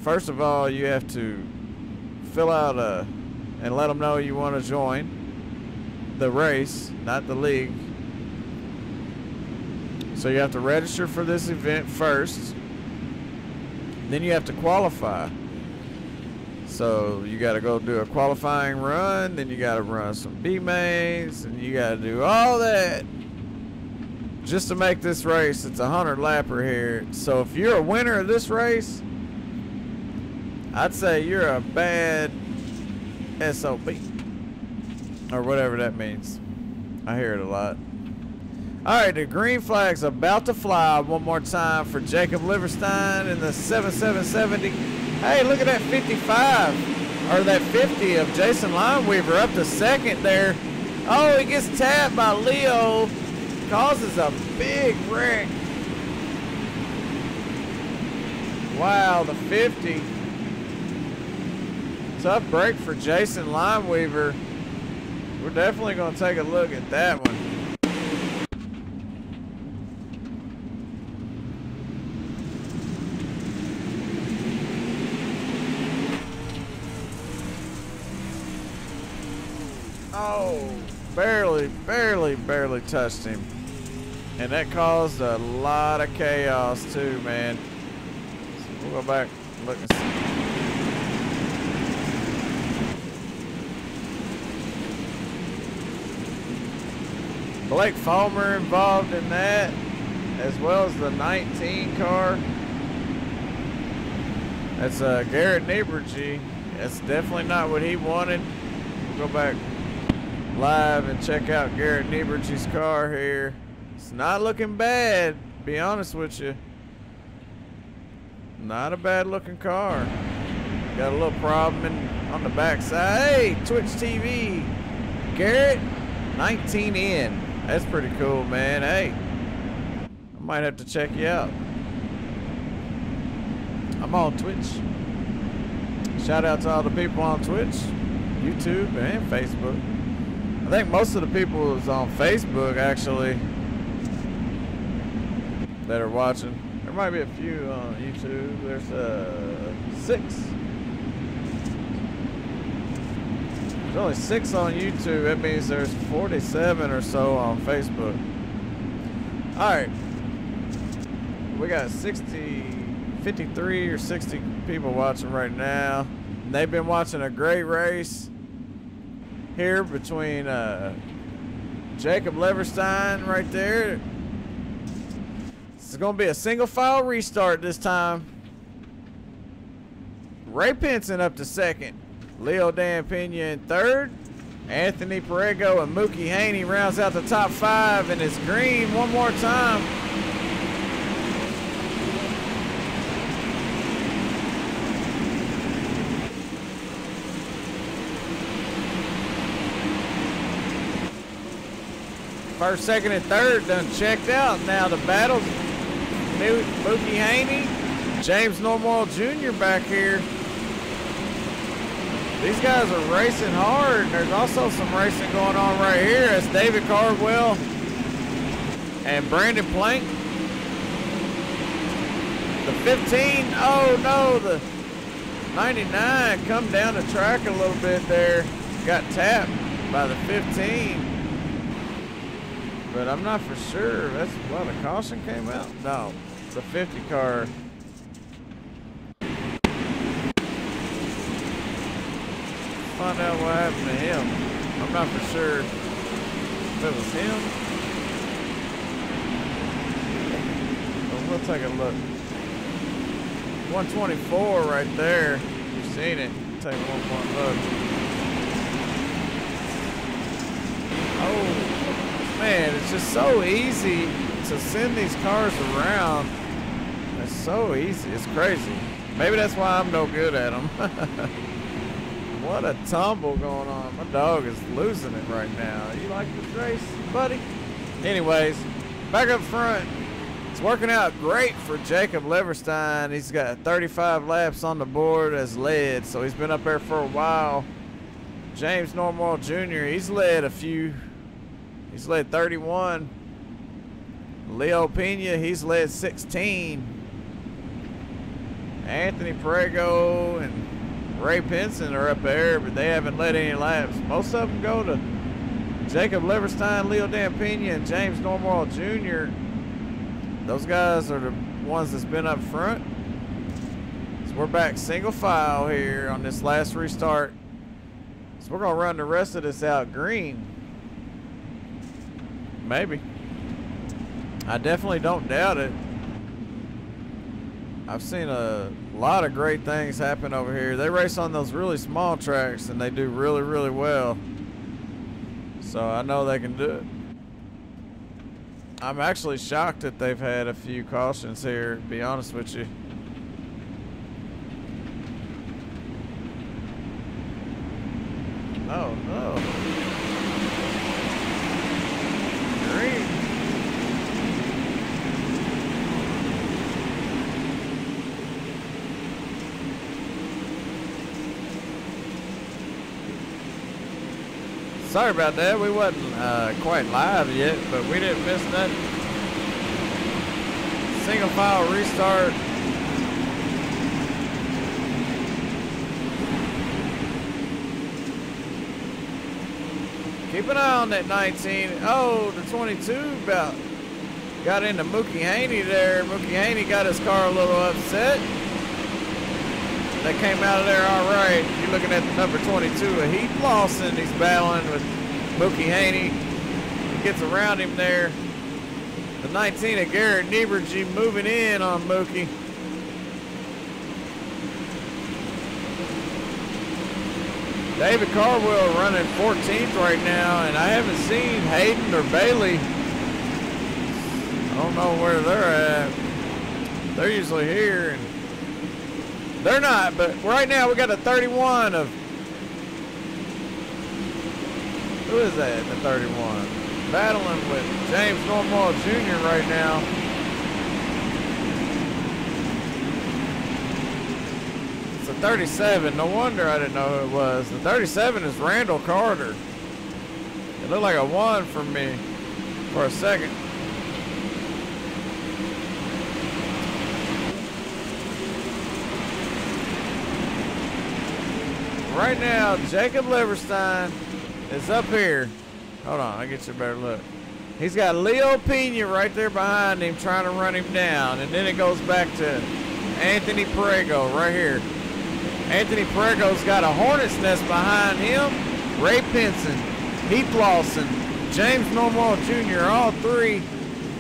S1: first of all, you have to fill out and let them know you want to join the race, not the league. So you have to register for this event first. Then you have to qualify. So you got to go do a qualifying run, then you got to run some B-mains, and you got to do all that just to make this race. It's a 100-lapper here. So if you're a winner of this race, I'd say you're a bad SOB, or whatever that means. I hear it a lot. All right, the green flag's about to fly one more time for Jacob Leverstein in the 7770. Hey, look at that 55, or that 50 of Jason Lineweaver up to second there. Oh, he gets tapped by Leo, causes a big wreck. Wow, the 50. Tough break for Jason Lineweaver. We're definitely going to take a look at that one. Oh, barely touched him. And that caused a lot of chaos too, man. So we'll go back and look and see. Blake Fulmer involved in that, as well as the 19 car. That's Garrett Niebergy. That's definitely not what he wanted. We'll go back. live and check out Garrett Nieberge's car here. It's not looking bad, to be honest with you. Not a bad looking car. Got a little problem on the backside. Hey, Twitch TV. Garrett, 19 in. That's pretty cool, man. Hey, I might have to check you out. I'm on Twitch. Shout out to all the people on Twitch, YouTube, and Facebook. I think most of the people is on Facebook, actually, that are watching. There might be a few on YouTube. There's 6. There's only 6 on YouTube. That means there's 47 or so on Facebook. Alright. We got 53 or 60 people watching right now. And they've been watching a great race here between Jacob Leverstein right there. This is going to be a single file restart this time. Ray Pinson up to second. Leo Dan Pena in third. Anthony Perego and Mookie Haney rounds out the top 5, and it's green one more time. First, second, and third done checked out. Now the battles, Mookie Haney, James Normal Jr. back here. These guys are racing hard. There's also some racing going on right here. It's David Cardwell and Brandon Plank. The 15, oh no, the 99 come down the track a little bit there. Got tapped by the 15. But I'm not for sure. That's why the caution came out. No, the 50 car. Find out what happened to him. I'm not for sure if it was him. But we'll take a look. 124 right there. You've seen it. Take one more look. Oh. Man, it's just so easy to send these cars around. It's so easy. It's crazy. Maybe that's why I'm no good at them. What a tumble going on. My dog is losing it right now. You like this race, buddy? Anyways, back up front. It's working out great for Jacob Leverstein. He's got 35 laps on the board as led, so he's been up there for a while. James Normal Jr., he's led a few. He's led 31. Leo Pena, he's led 16. Anthony Perego and Ray Pinson are up there, but they haven't led any laps. Most of them go to Jacob Leverstein, Leo Dan Pena, and James Normal Jr. Those guys are the ones that's been up front. So we're back single file here on this last restart. So we're going to run the rest of this out green. Maybe. I definitely don't doubt it. I've seen a lot of great things happen over here. They race on those really small tracks and they do really, really well. So I know they can do it. I'm actually shocked that they've had a few cautions here, to be honest with you. Oh, no. Green. Sorry about that. We wasn't quite live yet, but we didn't miss nothing. Single file restart. Keep an eye on that 19. Oh, the 22 about got into Mookie Haney there. Mookie Haney got his car a little upset. They came out of there all right. You're looking at the number 22 of Heath Lawson. He's battling with Mookie Haney. He gets around him there. The 19 of Garrett Nieberge moving in on Mookie. David Cardwell running 14th right now, and I haven't seen Hayden or Bailey. I don't know where they're at. They're usually here, and they're not, but right now we got a 31 of, who is that in the 31? Battling with James Mohr Jr. right now. It's a 37. No wonder I didn't know who it was. The 37 is Randall Carter. It looked like a 1 for me for a second. Right now, Jacob Leverstein is up here. Hold on, I'll get you a better look. He's got Leo Pena right there behind him trying to run him down. And then it goes back to Anthony Perego right here. Anthony Perego's got a hornet's nest behind him. Ray Pinson, Heath Lawson, James Mohr Jr., all three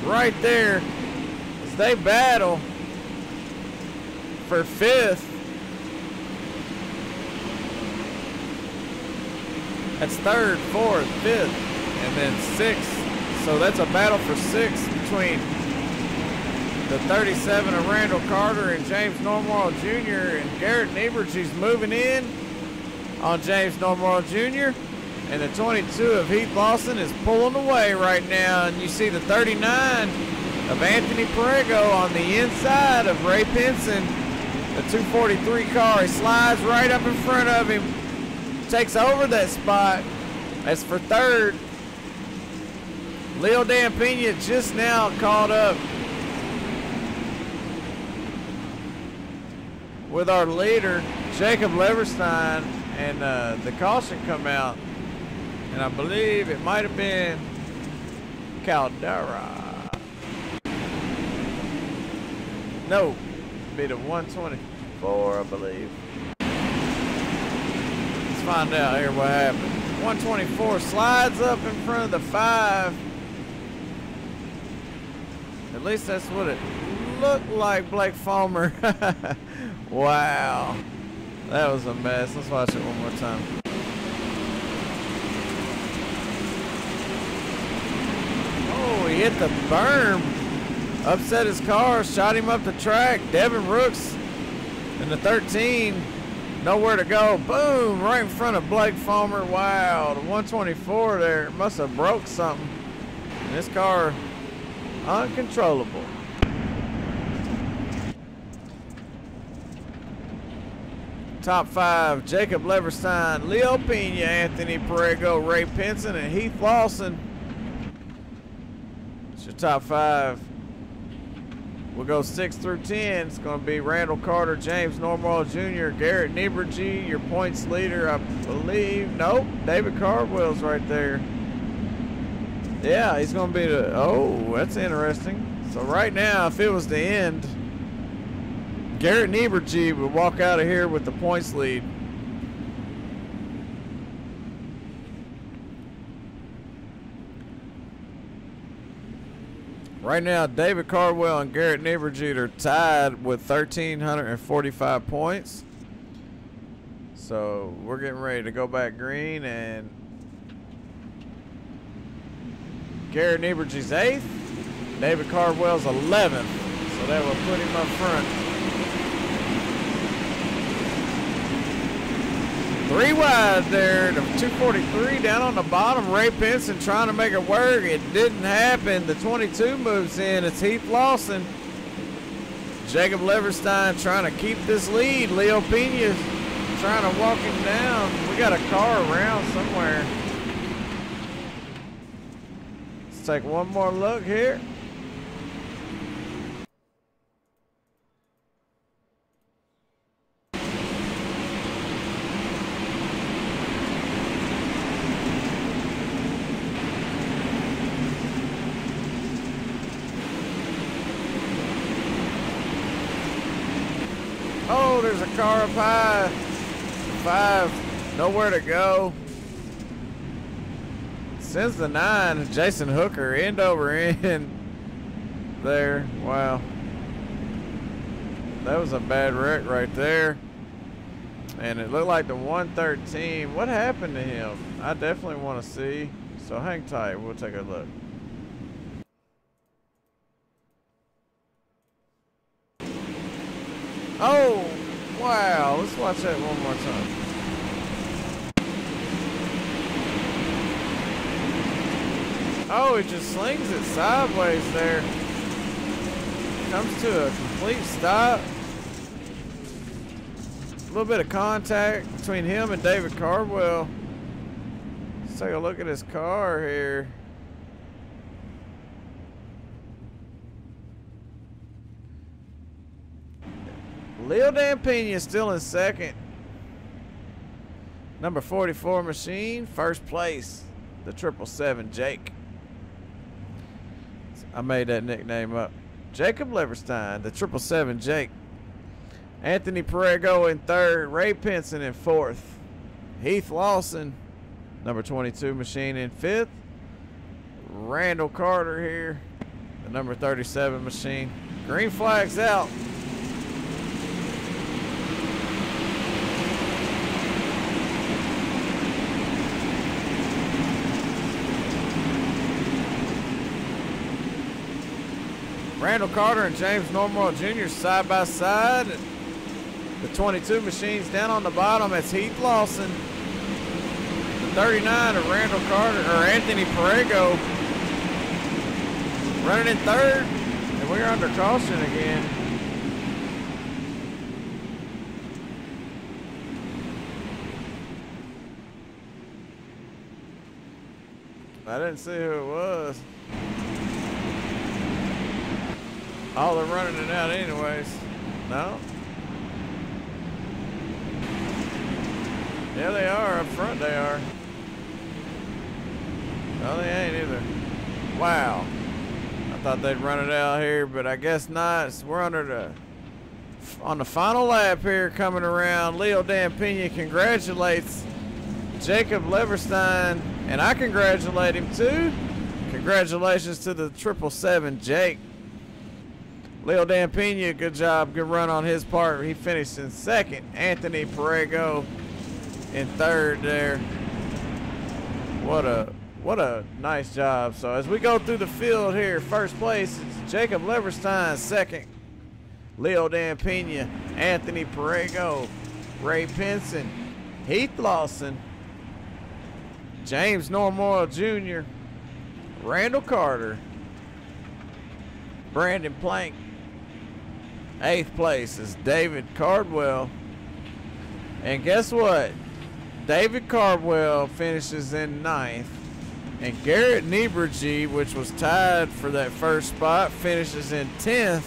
S1: right there as they battle for 5th. That's 3rd, 4th, 5th, and then 6th. So that's a battle for 6th between the 37 of Randall Carter and James Mohr Jr. And Garrett Niebertje's moving in on James Mohr Jr. And the 22 of Heath Lawson is pulling away right now. And you see the 39 of Anthony Perego on the inside of Ray Pinson. The 243 car, he slides right up in front of him. Takes over that spot. As for 3rd, Leo Dan Pena just now caught up with our leader, Jacob Leverstein, and the caution come out, and I believe it might have been Caldera. No, it'd be the 124, I believe. Find out here what happened. 124 slides up in front of the 5. At least that's what it looked like, Blake Fulmer. Wow. That was a mess. Let's watch it one more time. Oh, he hit the berm. Upset his car, shot him up the track. Devin Rooks in the 13. Nowhere to go. Boom, right in front of Blake Fulmer. Wow, the 124 there must have broke something. And this car, uncontrollable. Top 5, Jacob Leverstein, Leo Pena, Anthony Perego, Ray Pinson, and Heath Lawson. It's your top 5. We'll go 6 through 10. It's going to be Randall Carter, James Mohr Jr., Garrett Niebertje, your points leader, I believe. Nope, David Cardwell's right there. Yeah, he's going to be the, oh, that's interesting. So right now, if it was the end, Garrett Niebertje would walk out of here with the points lead. Right now, David Cardwell and Garrett Niebertje are tied with 1,345 points. So we're getting ready to go back green, and Garrett Niebertje's 8th, David Cardwell's 11th. So that will put him up front. 3 wide there, the 243 down on the bottom. Ray Pinson trying to make it work. It didn't happen. The 22 moves in. It's Heath Lawson. Jacob Leverstein trying to keep this lead. Leo Pena trying to walk him down. We got a car around somewhere. Let's take one more look here. Oh, there's a car up high. 5, nowhere to go. Sends the 9, Jason Hooker, end over end there. Wow. That was a bad wreck right there. And it looked like the 113. What happened to him? I definitely want to see. So hang tight. We'll take a look. Oh, wow. Let's watch that one more time. Oh, he just slings it sideways there. Comes to a complete stop. A little bit of contact between him and David Cardwell. Let's take a look at his car here. Leo Dampina still in second. Number 44 machine, first place. The 777 Jake. I made that nickname up. Jacob Leverstein, the 777 Jake. Anthony Perego in third. Ray Pinson in fourth. Heath Lawson, number 22 machine, in fifth. Randall Carter here, the number 37 machine. Green flag's out. Randall Carter and James Normal Jr. side by side. The 22 machines down on the bottom. That's Heath Lawson. The 39 of Randall Carter, or Anthony Perego, running in third. And we're under caution again. I didn't see who it was. Oh, they're running it out anyways. No? Yeah, they are. Up front they are. No, they ain't either. Wow. I thought they'd run it out here, but I guess not. So we're on the final lap here coming around. Leo Dampina congratulates Jacob Leverstein, and I congratulate him too. Congratulations to the 777 Jake. Leo Dampina, good job, good run on his part. He finished in second. Anthony Perego in third there. What a nice job. So as we go through the field here, first place is Jacob Leverstein, second Leo Dampina, Anthony Perego, Ray Pinson, Heath Lawson, James Normal Jr., Randall Carter, Brandon Plank. Eighth place is David Cardwell. And guess what? David Cardwell finishes in ninth. And Garrett Niebergy, which was tied for that first spot, finishes in 10th.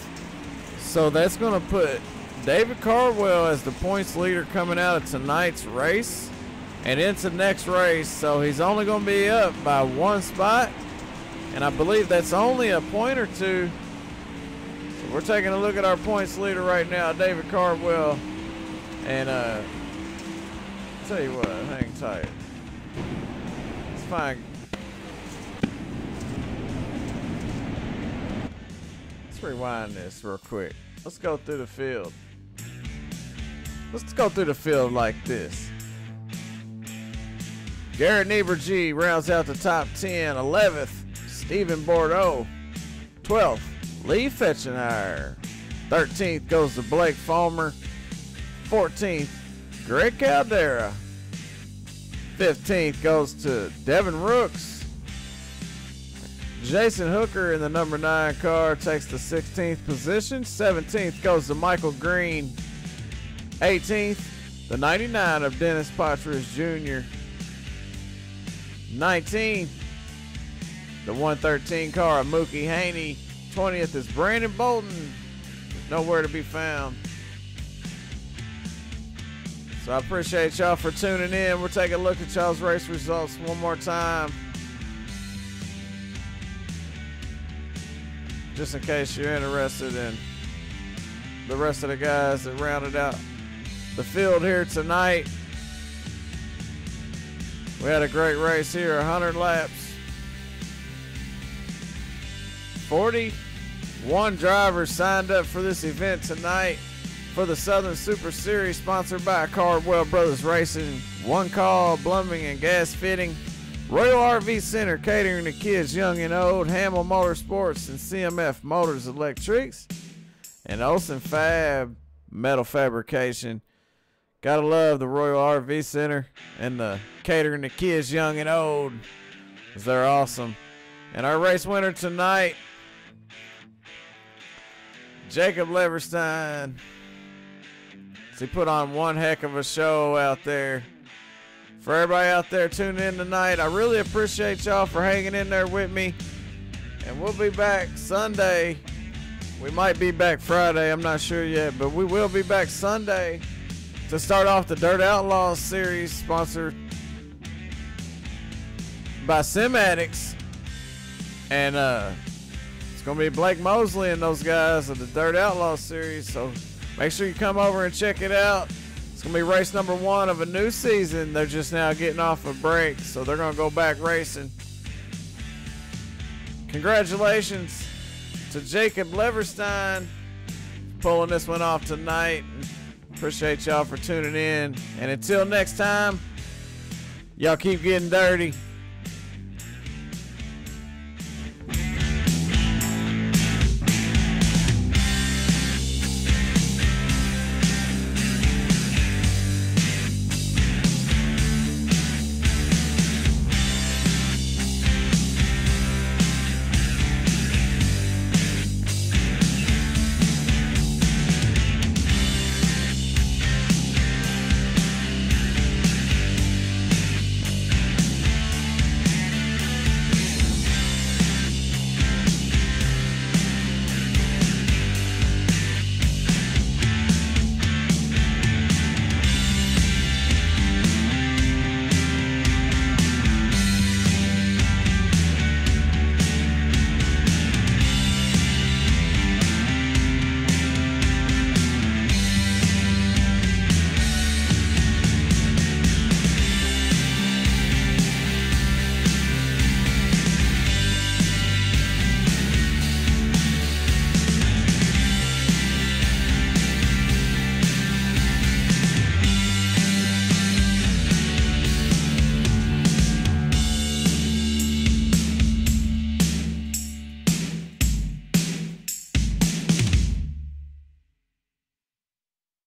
S1: So that's going to put David Cardwell as the points leader coming out of tonight's race and into next race. So he's only going to be up by one spot. And I believe that's only a point or two. So we're taking a look at our points leader right now, David Cardwell. And tell you what, hang tight. Let's find. Let's rewind this real quick. Let's go through the field. Let's go through the field like this. Garrett Niebergy rounds out the top 10. 11th, Stephen Bordeaux. 12th, Lee Fetchenheimer. 13th goes to Blake Fulmer. 14th, Greg Caldera. 15th goes to Devin Rooks. Jason Hooker in the number 9 car takes the 16th position. 17th goes to Michael Green. 18th, the 99 of Dennis Patras Jr. 19th, the 113 car of Mookie Haney. 20th is Brandon Bolton. Nowhere to be found. So I appreciate y'all for tuning in. We'll take a look at y'all's race results one more time. Just in case you're interested in the rest of the guys that rounded out the field here tonight. We had a great race here, 100 laps. 41 drivers signed up for this event tonight. for the Southern Super Series, sponsored by Cardwell Brothers Racing, One Call, Plumbing and Gas Fitting, Royal RV Center, catering to kids young and old, Hamill Motorsports and CMF Motors Electrics, and Olsen Fab Metal Fabrication. Gotta love the Royal RV Center and the catering to kids young and old, because they're awesome. And our race winner tonight, Jacob Leverstein. He put on one heck of a show out there. For everybody out there tuning in tonight, I really appreciate y'all for hanging in there with me. And we'll be back Sunday. We might be back Friday, I'm not sure yet, but we will be back Sunday to start off the Dirt Outlaws series, sponsored by Sim Addicts. And it's going to be Blake Mosley and those guys of the Dirt Outlaws series, so make sure you come over and check it out. It's going to be race number 1 of a new season. They're just now getting off a break, so they're going to go back racing. Congratulations to Jacob Leverstein pulling this one off tonight. Appreciate y'all for tuning in. And until next time, y'all keep getting dirty.